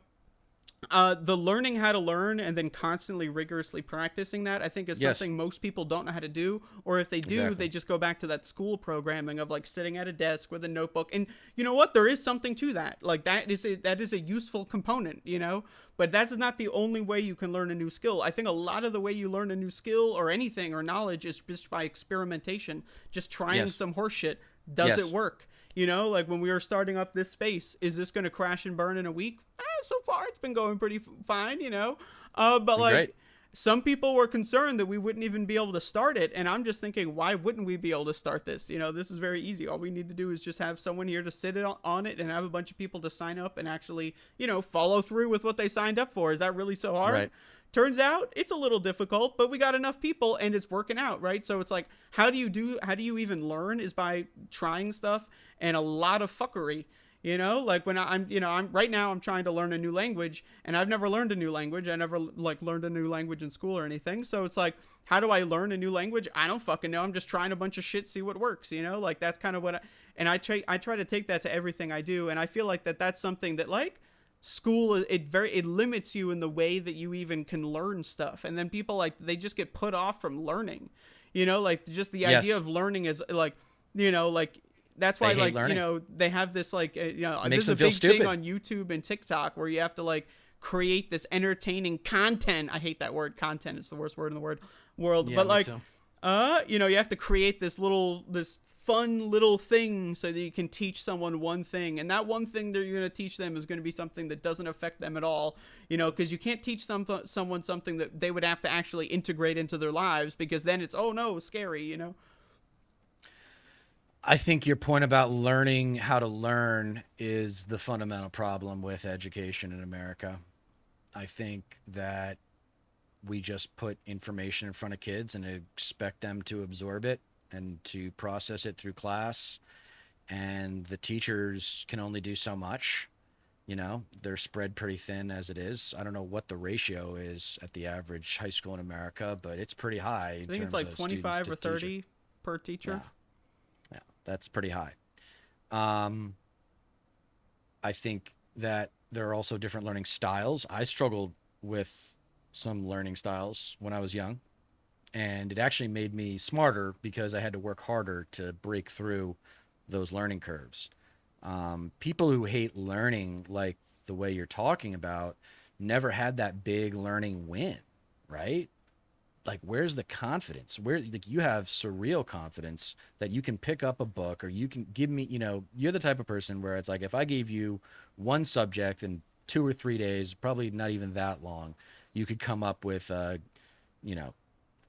the learning how to learn and then constantly rigorously practicing that, I think, is Yes. something most people don't know how to do. Or if they do, Exactly. they just go back to that school programming of like sitting at a desk with a notebook. And you know what? There is something to that. Like that is a useful component, you know. But that's not the only way you can learn a new skill. I think a lot of the way you learn a new skill or anything or knowledge is just by experimentation, just trying Yes. some horse shit. Does it Yes. work? You know, like when we were starting up this space, is this going to crash and burn in a week? So far, it's been going pretty fine, you know. But Great. like, some people were concerned that we wouldn't even be able to start it, and I'm just thinking, why wouldn't we be able to start this? You know, this is very easy. All we need to do is just have someone here to sit on it and have a bunch of people to sign up and actually, you know, follow through with what they signed up for. Is that really so hard? Right. Turns out it's a little difficult, but we got enough people and it's working out, right? So it's like, how do you even learn is by trying stuff and a lot of fuckery. You know, like when I'm right now I'm trying to learn a new language and I've never learned a new language. I never like learned a new language in school or anything. So it's like, how do I learn a new language? I don't fucking know. I'm just trying a bunch of shit, see what works, you know? Like that's kind of I try to take that to everything I do, and I feel like that's something that like school it limits you in the way that you even can learn stuff. And then people like they just get put off from learning. You know, like just the idea Yes. of learning is like, you know, like that's They why, hate like, you learning. know, they have this, like, you know, It this makes is a them feel big thing stupid. on YouTube and TikTok where you have to, like, create this entertaining content. I hate that word, content. It's the worst word in the world. Yeah, But, me like, too. you know, you have to create this fun little thing so that you can teach someone one thing. And that one thing that you're going to teach them is going to be something that doesn't affect them at all, you know, because you can't teach someone something that they would have to actually integrate into their lives because then it's, oh, no, scary, you know? I think your point about learning how to learn is the fundamental problem with education in America. I think that we just put information in front of kids and expect them to absorb it and to process it through class. And the teachers can only do so much. You know, they're spread pretty thin as it is. I don't know what the ratio is at the average high school in America, but it's pretty high in I think it's terms like of students 25 to or teacher. 30 per Yeah, teacher. yeah, that's pretty high. Um, I think that there are also different learning styles. I struggled with some learning styles when I was young, and it actually made me smarter because I had to work harder to break through those learning curves. People who hate learning, like the way you're talking about, never had that big learning win, right? Like, where's the confidence? Where, like, you have surreal confidence that you can pick up a book or you can give me, you know, you're the type of person where it's like, if I gave you one subject in 2 or 3 days, probably not even that long, you could come up with a, you know,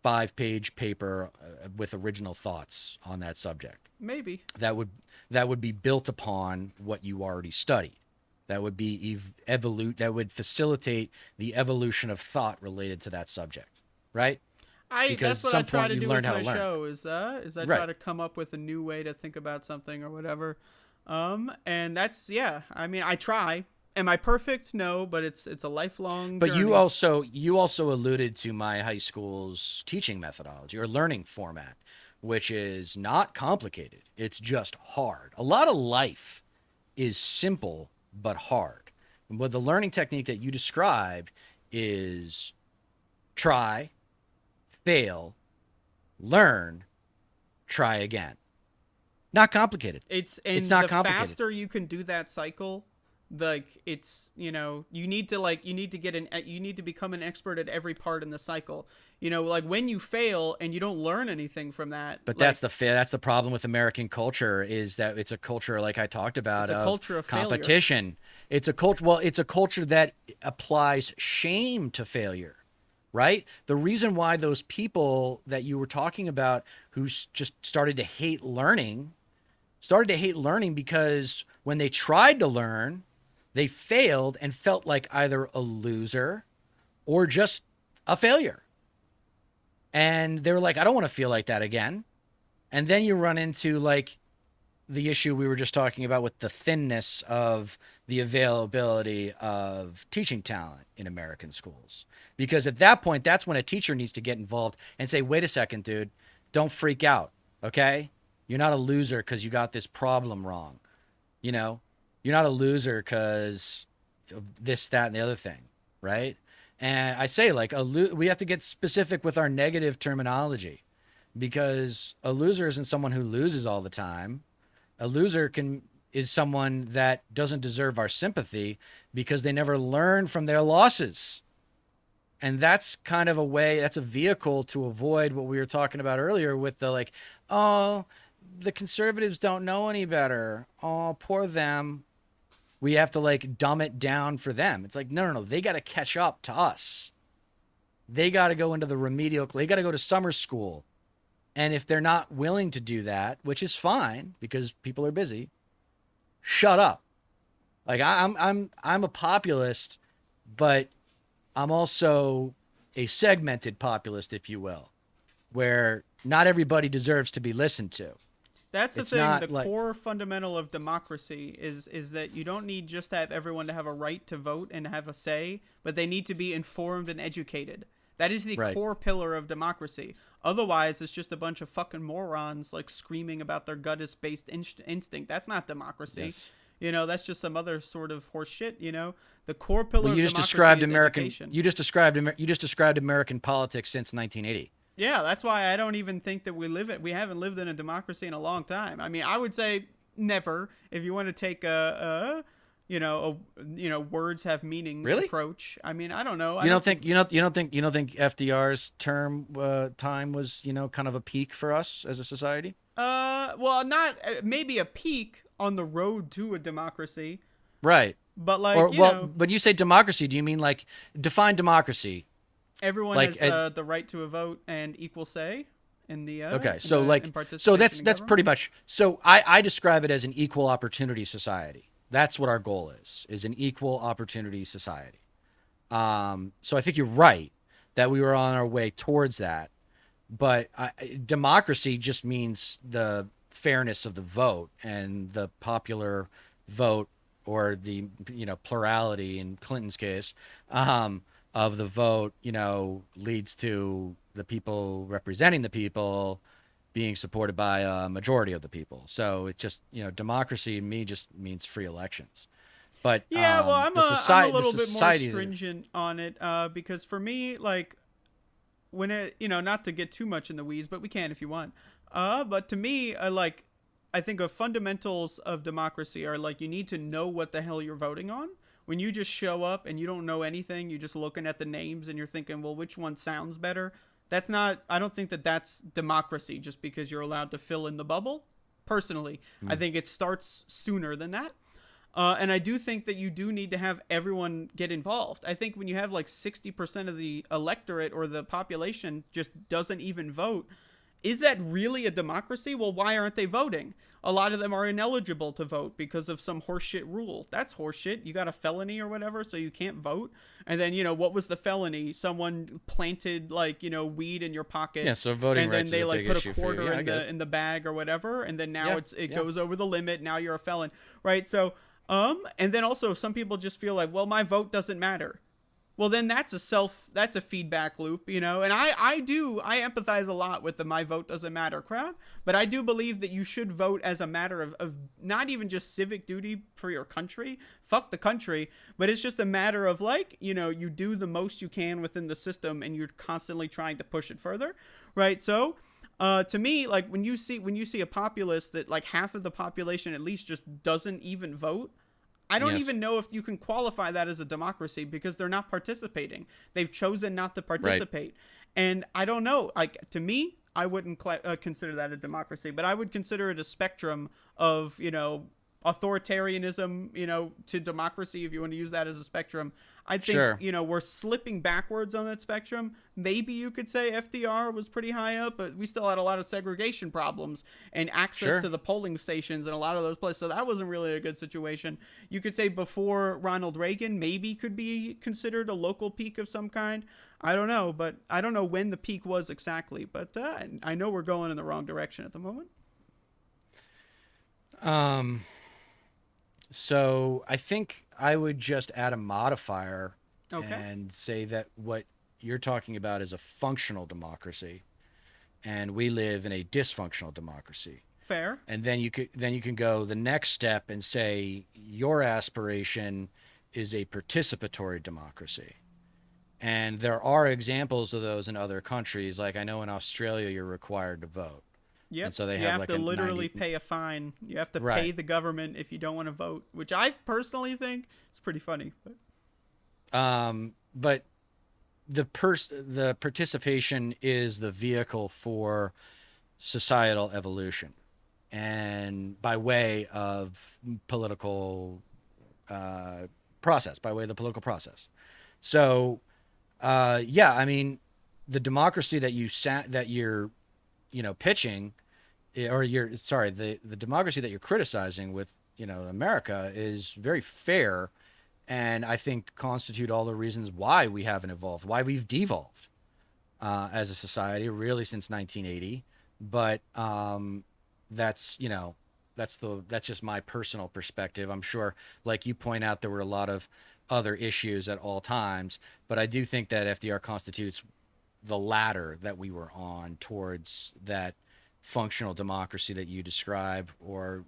5-page paper with original thoughts on that subject Maybe. that would be built upon what you already studied. That would be that would facilitate the evolution of thought related to that subject, right? Because That's at what I some try point to you do learned with how to my learn. show is I try Right. to come up with a new way to think about something or whatever. And that's, yeah, I mean, I try. Am I perfect? No, but it's a lifelong But journey. you also alluded to my high school's teaching methodology or learning format, which is not complicated. It's just hard. A lot of life is simple but hard. But the learning technique that you described is try, fail, learn, try again. Not complicated. It's It's and not the complicated. faster you can do that cycle, like it's, you know, you need to you need to become an expert at every part in the cycle. You know, like when you fail and you don't learn anything from that, But like that's the problem with American culture is that it's a culture like I talked it's about a of culture of failure. competition. It's a culture well, it's a culture that applies shame to failure, right? The reason why those people that you were talking about who just started to hate learning because when they tried to learn, they failed and felt like either a loser or just a failure. And they were like, I don't want to feel like that again. And then you run into like the issue we were just talking about with the thinness of the availability of teaching talent in American schools. Because at that point, that's when a teacher needs to get involved and say, wait a second, dude, don't freak out, okay? You're not a loser because you got this problem wrong. You know, you're not a loser because of this, that, and the other thing, right? And I say, like, we have to get specific with our negative terminology, because a loser isn't someone who loses all the time. A loser is someone that doesn't deserve our sympathy because they never learn from their losses. And that's kind of that's a vehicle to avoid what we were talking about earlier with the, like, oh, the conservatives don't know any better. Oh, poor them. We have to, like, dumb it down for them. It's like, no. They got to catch up to us. They got to go into the remedial. They got to go to summer school. And if they're not willing to do that, which is fine because people are busy, shut up. Like, I'm a populist, but I'm also a segmented populist, if you will, where not everybody deserves to be listened to. That's the thing. The core fundamental of democracy is that you don't need just to have everyone to have a right to vote and have a say, but they need to be informed and educated. That is the core pillar of democracy. Otherwise, it's just a bunch of fucking morons, like, screaming about their gut-based instinct. That's not democracy. Yes. You know, that's just some other sort of horse shit. You know, the core pillar of democracy is education. You just described American politics since 1980. Yeah, that's why I don't even think that we haven't lived in a democracy in a long time. I mean, I would say never. If you want to take words have meanings approach. I mean, I don't know. You don't think FDR's time was, kind of a peak for us as a society? Well, not maybe a peak on the road to a democracy. Right. But when you say democracy, do you mean, like, define democracy? Everyone has the right to a vote and equal say in the that's pretty much. So I describe it as an equal opportunity society. That's what our goal is an equal opportunity society. So I think you're right that we were on our way towards that, but democracy just means the fairness of the vote and the popular vote, or the plurality in Clinton's case. Of the vote, leads to the people representing the people being supported by a majority of the people. So it just, democracy to me just means free elections. But yeah, well, I'm a little bit more stringent on it because for me, like, when it, not to get too much in the weeds, but we can if you want. But to me, I think the fundamentals of democracy are, like, you need to know what the hell you're voting on. When you just show up and you don't know anything, you're just looking at the names and you're thinking, well, which one sounds better? I don't think that that's democracy just because you're allowed to fill in the bubble. Personally, I think it starts sooner than that. And I do think that you do need to have everyone get involved. I think when you have, like, 60% of the electorate or the population just doesn't even vote, is that really a democracy? Well, why aren't they voting? A lot of them are ineligible to vote because of some horseshit rule. That's horseshit. You got a felony or whatever, so you can't vote. And then, what was the felony? Someone planted, like, weed in your pocket. Yeah, so voting rights is a big issue. And then they, like, put a quarter in the bag or whatever. And then now it goes over the limit. Now you're a felon, right? So, and then also some people just feel like, well, my vote doesn't matter. Well, then that's a feedback loop, and I empathize a lot with the my vote doesn't matter crowd, but I do believe that you should vote as a matter of not even just civic duty for your country, fuck the country, but it's just a matter of, like, you do the most you can within the system and you're constantly trying to push it further, right? So, to me, like, when you see a populace that, like, half of the population at least just doesn't even vote, I don't even know if you can qualify that as a democracy because they're not participating. They've chosen not to participate. Right. And I don't know. Like, to me, I wouldn't consider that a democracy, but I would consider it a spectrum of, authoritarianism, to democracy, if you want to use that as a spectrum. I think, we're slipping backwards on that spectrum. Maybe you could say FDR was pretty high up, but we still had a lot of segregation problems and access to the polling stations and a lot of those places. So that wasn't really a good situation. You could say before Ronald Reagan maybe could be considered a local peak of some kind. I don't know, but I don't know when the peak was exactly. But I know we're going in the wrong direction at the moment. Um, so I think I would just add a modifier Okay. and say that what you're talking about is a functional democracy, and we live in a dysfunctional democracy. Fair. And then you can go the next step and say your aspiration is a participatory democracy. And there are examples of those in other countries. Like I know in Australia you're required to vote. And Yep. so they You have have like to a literally 90. pay a fine. You have to pay Right. the government if you don't want to vote, which I personally think is pretty funny. But But the participation is the vehicle for societal evolution, and by way of political uh, process, by way of the political process. So, yeah, I mean, the democracy that you're, pitching, or you're sorry, the democracy that you're criticizing with, America is very fair, and I think constitute all the reasons why we haven't evolved, why we've devolved as a society, really since 1980. But that's that's just my personal perspective. I'm sure, like you point out, there were a lot of other issues at all times, but I do think that FDR constitutes the ladder that we were on towards that functional democracy that you describe. Or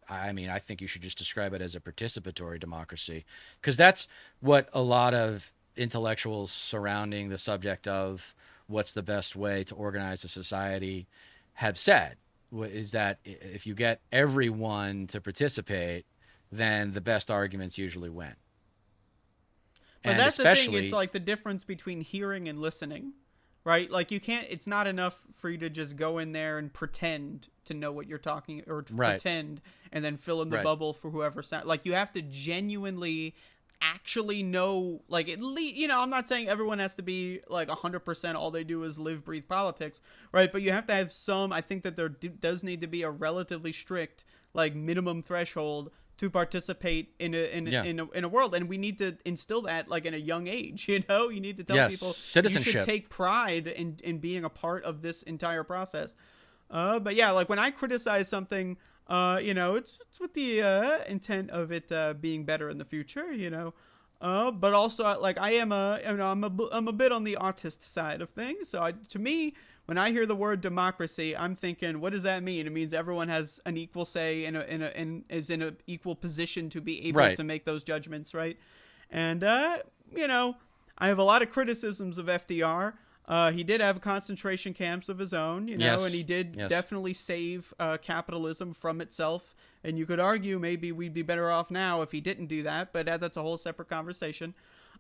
I mean, I think you should just describe it as a participatory democracy, because that's what a lot of intellectuals surrounding the subject of what's the best way to organize a society have said, is that if you get everyone to participate, then the best arguments usually win. But And that's the thing. It's especially, like the difference between hearing and listening, right? Like you can't. It's not enough for you to just go in there and pretend to know what you're talking, or to right, pretend and then fill in the right, bubble for whoever sound. Like you have to genuinely actually know, like at least, I'm not saying everyone has to be like 100% all they do is live breathe politics, right? But you have to have some. I think that there does need to be a relatively strict like minimum threshold to participate yeah, in a world, and we need to instill that like in a young age. You need to tell yes, people you should citizenship. take pride in being a part of this entire process. But yeah, like when I criticize something, it's with the intent of it being better in the future. But also like I am I'm a bit on the autist side of things. So to me, when I hear the word democracy, I'm thinking, what does that mean? It means everyone has an equal say and is in an equal position to be able Right. to make those judgments, right? And you know, I have a lot of criticisms of FDR. He did have concentration camps of his own, and he Yes. did Yes. definitely save capitalism from itself. And you could argue maybe we'd be better off now if he didn't do that, but that's a whole separate conversation.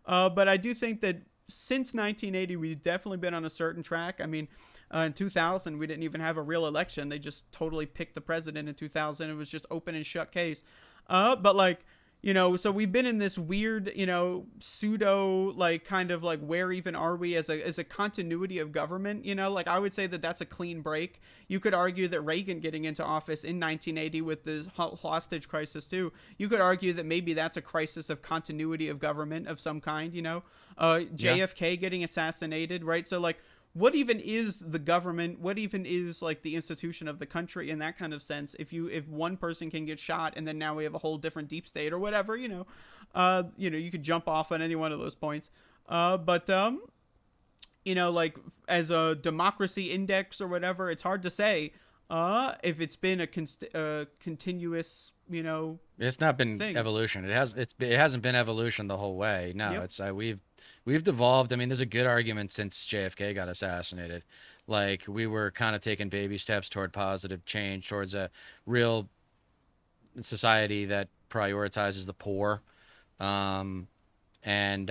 But I do think that since 1980, we've definitely been on a certain track. I mean, in 2000, we didn't even have a real election. They just totally picked the president in 2000. It was just open and shut case. But like, so we've been in this weird, pseudo, like, kind of like, where even are we as a continuity of government? Like, I would say that that's a clean break. You could argue that Reagan getting into office in 1980 with the hostage crisis too. You could argue that maybe that's a crisis of continuity of government of some kind. Yeah. JFK getting assassinated, right? So like, what even is the government? What even is like the institution of the country in that kind of sense? If one person can get shot and then now we have a whole different deep state or whatever, you could jump off on any one of those points. But like as a democracy index or whatever, it's hard to say if it's been a continuous, It's not been thing. evolution. It hasn't been evolution the whole way. No, Yep. it's we've devolved. I mean, there's a good argument since JFK got assassinated. Like we were kind of taking baby steps toward positive change, towards a real society that prioritizes the poor. Um, and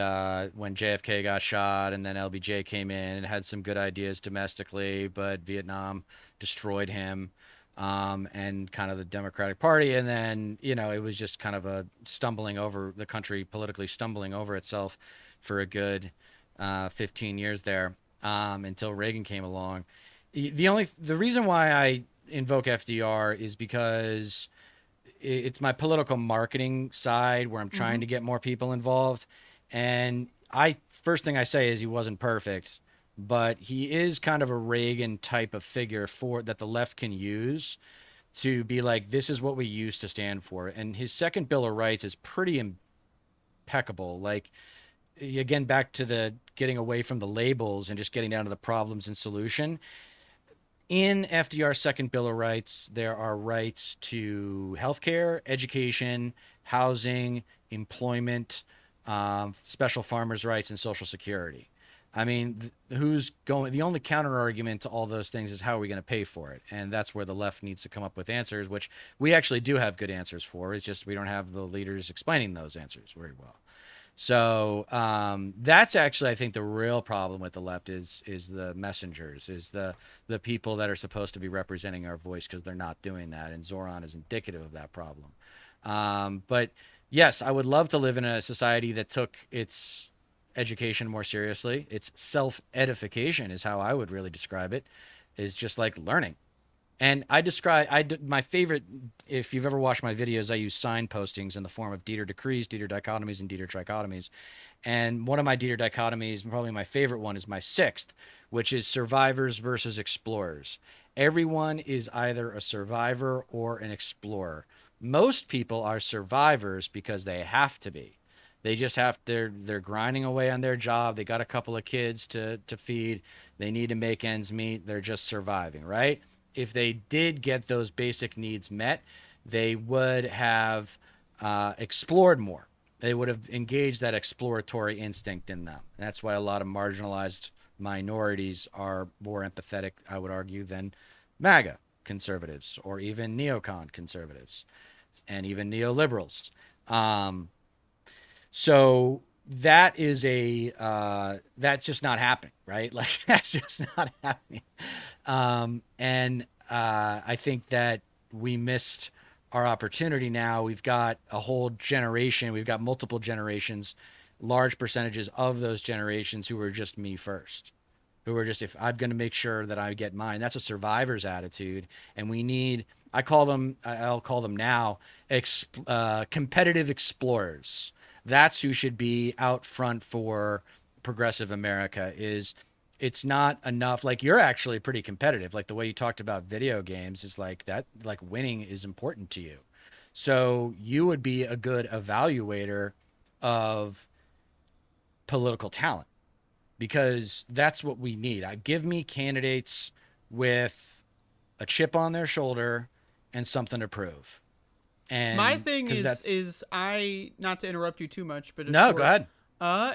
when JFK got shot, and then LBJ came in and had some good ideas domestically, but Vietnam destroyed him, and kind of the Democratic Party. And then, it was just kind of a stumbling over the country, politically stumbling over itself for a good 15 years there, until Reagan came along. The reason why I invoke FDR is because it's my political marketing side where I'm trying Mm-hmm. to get more people involved. And first thing I say is he wasn't perfect, but he is kind of a Reagan type of figure for that the left can use to be like, this is what we used to stand for. And his second Bill of Rights is pretty impeccable. Like, again, back to the getting away from the labels and just getting down to the problems and solution. In FDR's second Bill of Rights, there are rights to healthcare, education, housing, employment, special farmers' rights, and Social Security. I mean, who's going? The only counter argument to all those things is how are we going to pay for it, and that's where the left needs to come up with answers, which we actually do have good answers for. It's just we don't have the leaders explaining those answers very well. So that's actually, I think, the real problem with the left is the messengers, is the people that are supposed to be representing our voice, because they're not doing that, and Zoran is indicative of that problem. But yes, I would love to live in a society that took its education more seriously. Its self-edification is how I would really describe it, is just like learning. And my favorite, if you've ever watched my videos, I use sign postings in the form of Deter decrees, Deter dichotomies, and Deter trichotomies. And one of my Deter dichotomies, probably my favorite one, is my sixth, which is survivors versus explorers. Everyone is either a survivor or an explorer. Most people are survivors because they have to be. They just they're grinding away on their job. They got a couple of kids to feed. They need to make ends meet. They're just surviving, right? If they did get those basic needs met, they would have explored more. They would have engaged that exploratory instinct in them. And that's why a lot of marginalized minorities are more empathetic, I would argue, than MAGA conservatives or even neocon conservatives and even neoliberals. So that is that's just not happening, right? Like, that's just not happening. And I think that we missed our opportunity now. We've got a whole generation, we've got multiple generations, large percentages of those generations who are just me first, who are just, if I'm going to make sure that I get mine. That's a survivor's attitude. And we need, I'll call them now, competitive explorers. That's who should be out front for progressive America. It's not enough. Like, you're actually pretty competitive. Like, the way you talked about video games is like that, like, winning is important to you. So you would be a good evaluator of political talent, because that's what we need. Give me candidates with a chip on their shoulder and something to prove. And my thing is I, not to interrupt you too much, but no, go ahead.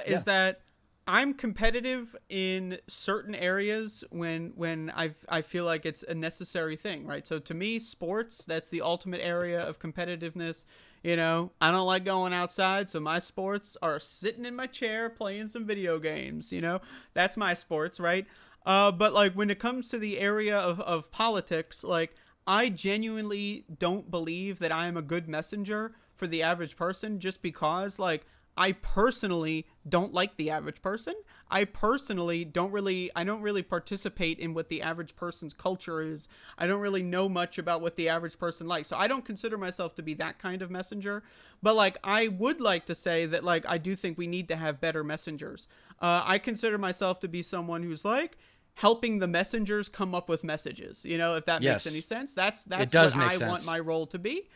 Is that I'm competitive in certain areas when I feel like it's a necessary thing, right? So to me, sports, that's the ultimate area of competitiveness. You know, I don't like going outside, so my sports are sitting in my chair playing some video games. You know, that's my sports, right? But like, when it comes to the area of politics, like, I genuinely don't believe that I am a good messenger for the average person, just because, like, I personally don't like the average person. I personally don't really participate in what the average person's culture is. I don't really know much about what the average person likes. So I don't consider myself to be that kind of messenger. But, like, I would like to say that, like, I do think we need to have better messengers. I consider myself to be someone who's, like, helping the messengers come up with messages, you know, if that makes any sense. That's what I want my role to be,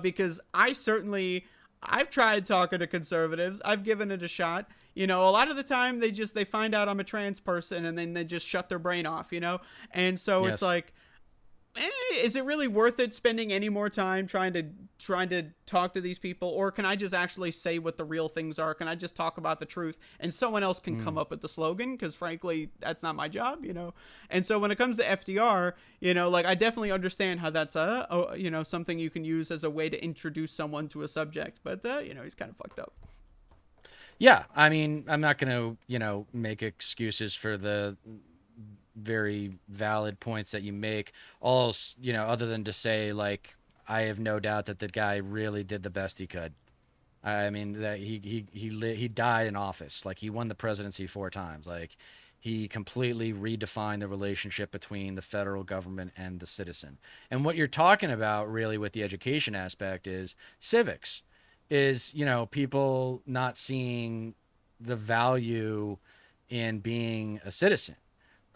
because I've tried talking to conservatives. I've given it a shot. You know, a lot of the time they find out I'm a trans person and then they just shut their brain off, you know? And so it's like, is it really worth it spending any more time trying to talk to these people? Or can I just actually say what the real things are? Can I just talk about the truth and someone else can come up with the slogan? Because frankly, that's not my job, you know? And so when it comes to FDR, you know, like, I definitely understand how that's you know, something you can use as a way to introduce someone to a subject, but you know, he's kind of fucked up. Yeah. I mean, I'm not going to, you know, make excuses for the very valid points that you make, all, you know, other than to say, like, I have no doubt that the guy really did the best he could. I mean, that he died in office. Like, he won the presidency 4 times. Like, he completely redefined the relationship between the federal government and the citizen. And what you're talking about really with the education aspect is civics, is, you know, people not seeing the value in being a citizen.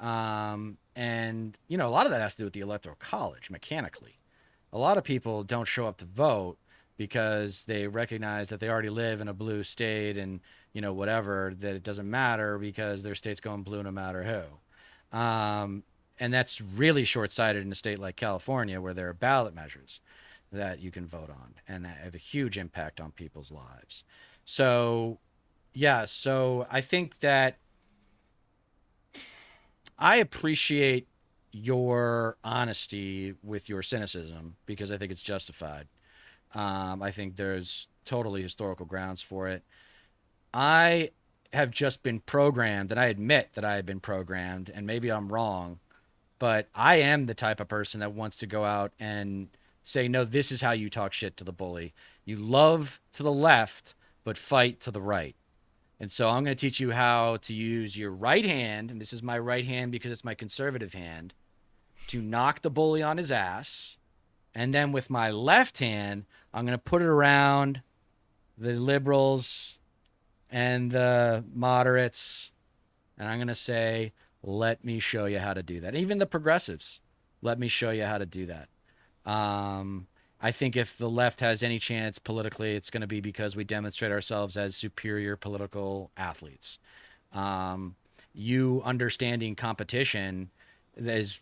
And, you know, a lot of that has to do with the electoral college mechanically. A lot of people don't show up to vote because they recognize that they already live in a blue state and, whatever, that it doesn't matter because their state's going blue no matter who. And that's really short-sighted in a state like California where there are ballot measures that you can vote on and that have a huge impact on people's lives. So, yeah, so I think that I appreciate your honesty with your cynicism because I think it's justified. I think there's totally historical grounds for it. I have just been programmed, and I admit that I have been programmed, and maybe I'm wrong, but I am the type of person that wants to go out and say, no, this is how you talk shit to the bully. You love to the left, but fight to the right. And so I'm going to teach you how to use your right hand, and this is my right hand because it's my conservative hand, to knock the bully on his ass. And then with my left hand, I'm going to put it around the liberals and the moderates. And I'm going to say, let me show you how to do that. Even the progressives, let me show you how to do that. I think if the left has any chance politically, it's going to be because we demonstrate ourselves as superior political athletes. You understanding competition is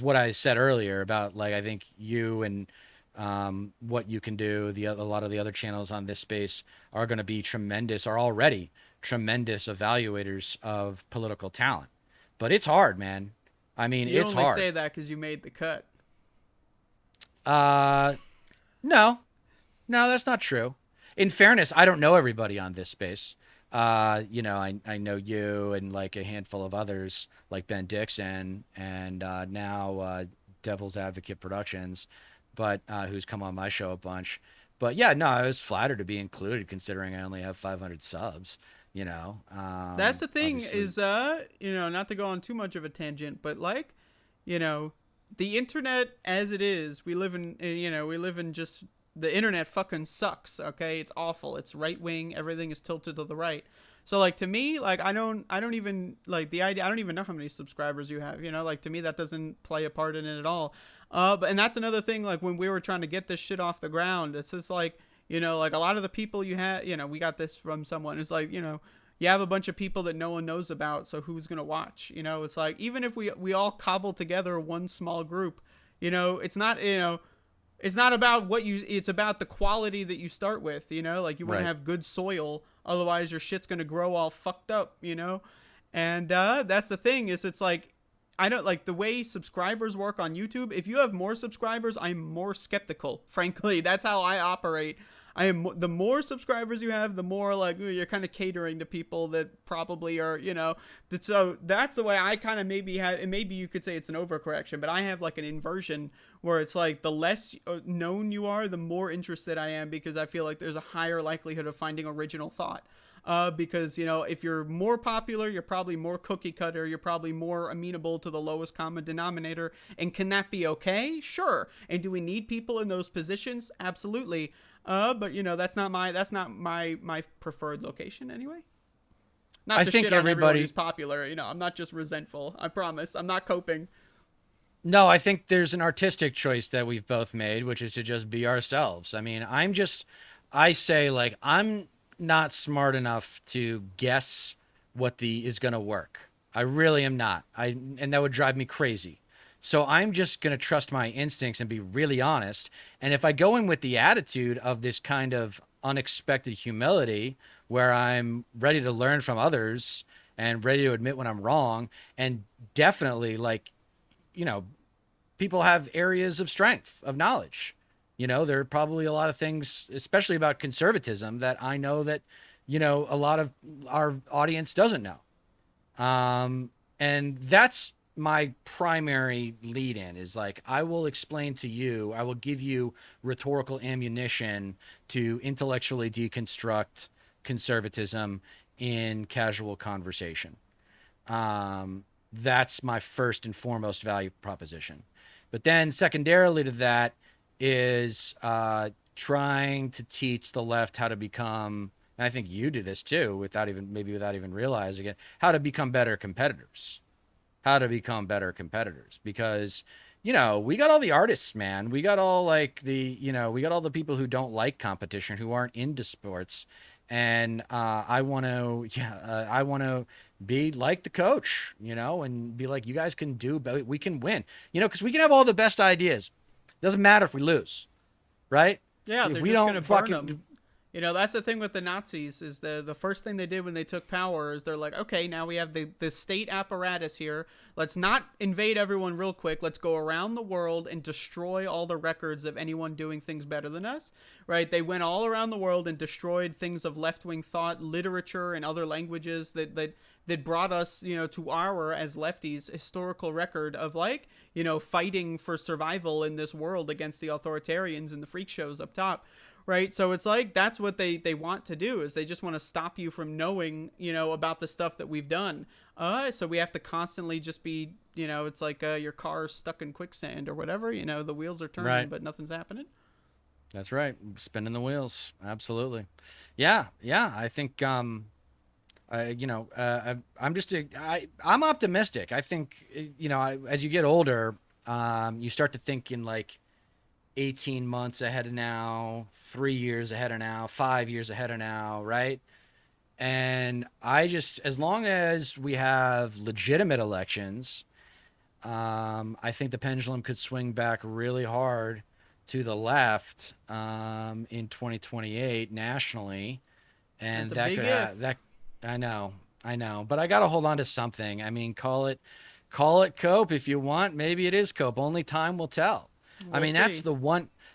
what I said earlier about, like, I think you and what you can do. A lot of the other channels on this space are going to be tremendous, are already tremendous evaluators of political talent. But it's hard, man. I mean, You it's only hard. say that because you made the cut. Uh, no, no, that's not true. In fairness, I don't know everybody on this space. I know you and like a handful of others like Ben Dixon and now Devil's Advocate Productions, but who's come on my show a bunch. But yeah, no, I was flattered to be included considering I only have 500 subs. That's the thing Obviously, is, not to go on too much of a tangent, but like, you know, the internet as it is, we live in just the internet fucking sucks. Okay, it's awful. It's right wing. Everything is tilted to the right. So like to me, like I don't even like the idea. I don't even know how many subscribers you have. Like to me that doesn't play a part in it at all. And that's another thing. Like when we were trying to get this shit off the ground, it's just like like a lot of the people you had, we got this from someone. It's like you have a bunch of people that no one knows about, so who's gonna watch? It's like even if we all cobble together one small group, it's not it's not about it's about the quality that you start with. Like you want to right. have good soil, otherwise your shit's gonna grow all fucked up. And that's the thing is it's like I don't like the way subscribers work on YouTube. If you have more subscribers, I'm more skeptical. Frankly, that's how I operate. I am the more subscribers you have, the more like you're kind of catering to people that probably are, So that's the way I kind of maybe have. And maybe you could say it's an overcorrection, but I have like an inversion where it's like the less known you are, the more interested I am because I feel like there's a higher likelihood of finding original thought. Because if you're more popular, you're probably more cookie cutter, you're probably more amenable to the lowest common denominator. And can that be okay? Sure. And do we need people in those positions? Absolutely. But that's not my preferred location anyway. Not I to think shit on everyone everybody. who's popular. I'm not just resentful. I promise. I'm not coping. No, I think there's an artistic choice that we've both made, which is to just be ourselves. I mean, I say like I'm not smart enough to guess what the is going to work. I really am not. And that would drive me crazy. So I'm just going to trust my instincts and be really honest. And if I go in with the attitude of this kind of unexpected humility where I'm ready to learn from others and ready to admit when I'm wrong and definitely like, people have areas of strength, of knowledge. There are probably a lot of things, especially about conservatism, that I know that, a lot of our audience doesn't know. And that's my primary lead in is like, I will explain to you, I will give you rhetorical ammunition to intellectually deconstruct conservatism in casual conversation. That's my first and foremost value proposition. But then secondarily to that is trying to teach the left how to become, and I think you do this too, without even realizing it, how to become better competitors. Because we got all the artists, man. We got all like we got all the people who don't like competition, who aren't into sports. And I want to, I want to be like the coach, and be like, you guys can do, but we can win, because we can have all the best ideas. Doesn't matter if we lose, right? Yeah, If they're we just don't gonna burn them. That's the thing with the Nazis is the first thing they did when they took power is they're like, okay, now we have the state apparatus here. Let's not invade everyone real quick. Let's go around the world and destroy all the records of anyone doing things better than us, right? They went all around the world and destroyed things of left-wing thought, literature, and other languages that brought us, to our, as lefties, historical record of like, fighting for survival in this world against the authoritarians and the freak shows up top. Right, so it's like that's what they want to do is they just want to stop you from knowing about the stuff that we've done. So we have to constantly just be it's like your car's stuck in quicksand or whatever. The wheels are turning, Right. but nothing's happening. That's right. Spinning the wheels. Absolutely. Yeah. Yeah. I think, I'm optimistic. I think, as you get older, you start to think in like 18 months ahead of now, 3 years ahead of now, 5 years ahead of now. Right. And as long as we have legitimate elections, I think the pendulum could swing back really hard to the left in 2028 nationally, and That's a that big could if. that I know, but I got to hold on to something. I mean, call it cope if you want. Maybe it is cope. Only time will tell. I We'll mean, see.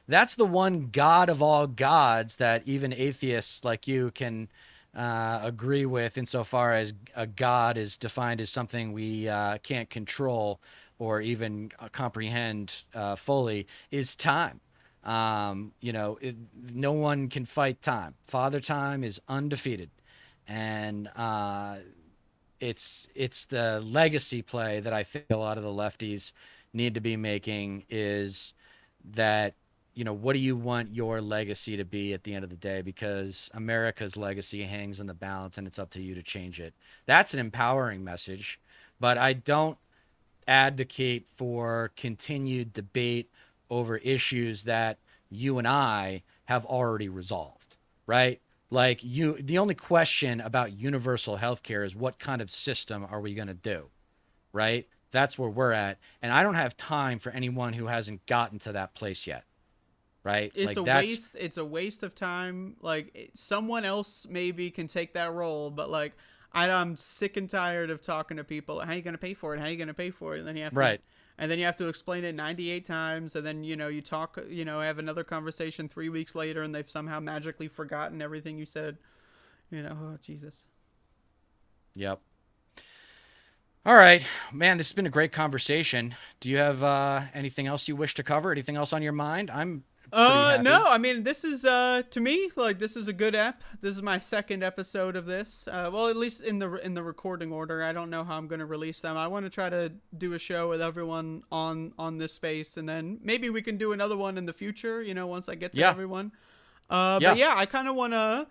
that's the one God of all gods that even atheists like you can agree with, insofar as a God is defined as something we can't control or even comprehend fully, is time. No one can fight time. Father Time is undefeated, and it's the legacy play that I think a lot of the lefties need to be making, is that what do you want your legacy to be at the end of the day? Because America's legacy hangs in the balance, and it's up to you to change it. That's an empowering message, but I don't advocate for continued debate over issues that you and I have already resolved, right? Like the only question about universal healthcare is what kind of system are we going to do, right? That's where we're at. And I don't have time for anyone who hasn't gotten to that place yet, right? It's Like a that's waste. It's a waste of time. Like someone else maybe can take that role, but like I'm sick and tired of talking to people. How are you gonna pay for it? How are you gonna pay for it? right. And then you have to explain it 98 times, and then you talk, have another conversation 3 weeks later, and they've somehow magically forgotten everything you said. Oh Jesus. Yep. All right, man, this has been a great conversation. Do you have anything else you wish to cover? Anything else on your mind? I'm pretty happy. No, I mean this is to me like this is a good app. This is my second episode of this. Well, at least in the recording order. I don't know how I'm going to release them. I want to try to do a show with everyone on this space, and then maybe we can do another one in the future. Once I get to Yeah. everyone. Yeah. But yeah, I kind of want to.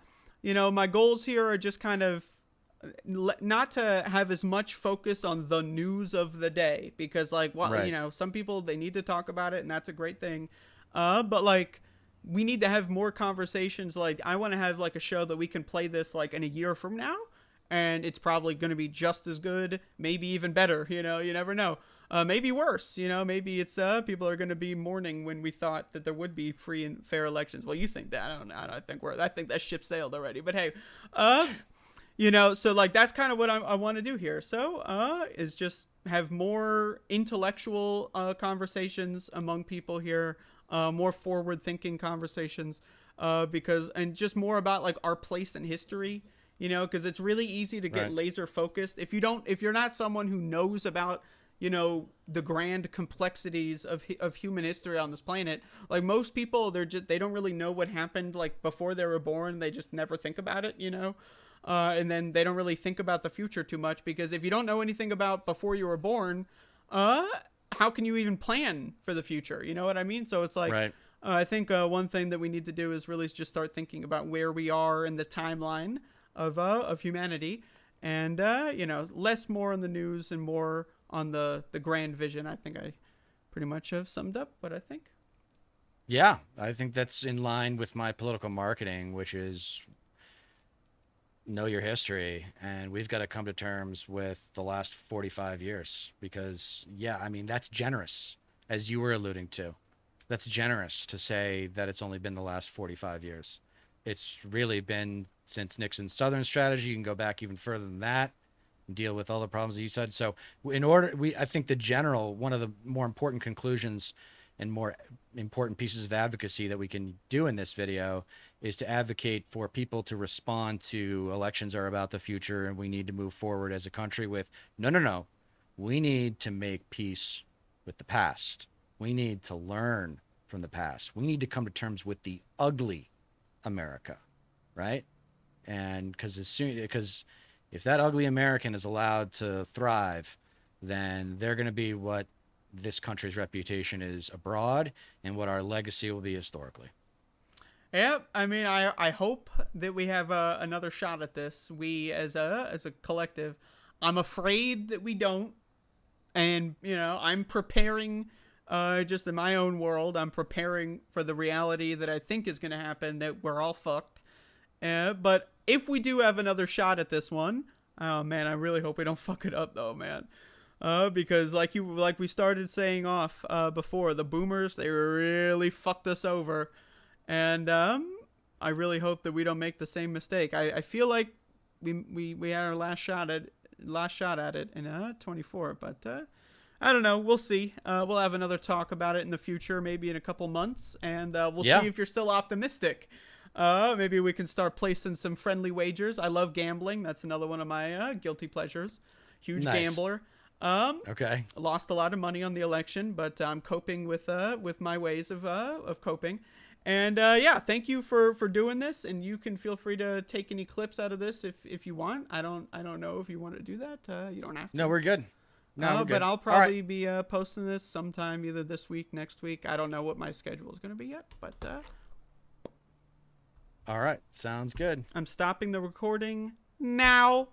My goals here are just kind of not to have as much focus on the news of the day, because like Right. some people, they need to talk about it, and that's a great thing. But like we need to have more conversations. Like I want to have like a show that we can play this like in a year from now, and it's probably going to be just as good, maybe even better. You never know. Maybe worse. Maybe it's people are going to be mourning when we thought that there would be free and fair elections. Well, you think that? I don't know. I think that ship sailed already. But hey, so like that's kind of what I want to do here. So is just have more intellectual conversations among people here, more forward thinking conversations, because and just more about like our place in history. Because it's really easy to get Right. laser focused if you're not someone who knows about the grand complexities of human history on this planet. Like most people, they don't really know what happened like before they were born. They just never think about it. And then they don't really think about the future too much, because if you don't know anything about before you were born, how can you even plan for the future? You know what I mean? So it's like, Right. I think one thing that we need to do is really just start thinking about where we are in the timeline of humanity, and less more on the news and more on the grand vision. I think I pretty much have summed up what I think. Yeah, I think that's in line with my political marketing, which is know your history. And we've got to come to terms with the last 45 years because, yeah, I mean, that's generous, as you were alluding to. That's generous to say that it's only been the last 45 years. It's really been since Nixon's Southern strategy. You can go back even further than that and deal with all the problems that you said. So I think one of the more important conclusions and more important pieces of advocacy that we can do in this video is to advocate for people to respond to elections are about the future and we need to move forward as a country with no. We need to make peace with the past. We need to learn from the past. We need to come to terms with the ugly America, right? And because if that ugly American is allowed to thrive, then they're going to be what this country's reputation is abroad and what our legacy will be historically. Yeah, I mean, I hope that we have another shot at this. We as a collective. I'm afraid that we don't, and I'm preparing. Just in my own world, I'm preparing for the reality that I think is going to happen, that we're all fucked. But if we do have another shot at this one, oh man, I really hope we don't fuck it up though, man. Because like we started saying off before, the boomers, they really fucked us over, and I really hope that we don't make the same mistake. I feel like we had our last shot at it in 24, but I don't know. We'll see. We'll have another talk about it in the future, maybe in a couple months, and we'll see if you're still optimistic. Maybe we can start placing some friendly wagers. I love gambling. That's another one of my guilty pleasures. Huge gambler. Okay. Lost a lot of money on the election, but I'm coping with my ways of coping. And thank you for doing this. And you can feel free to take any clips out of this if you want. I don't know if you want to do that. You don't have to. No, we're good. No, but I'll probably be posting this sometime either this week, next week. I don't know what my schedule is going to be yet, but all right, sounds good. I'm stopping the recording now.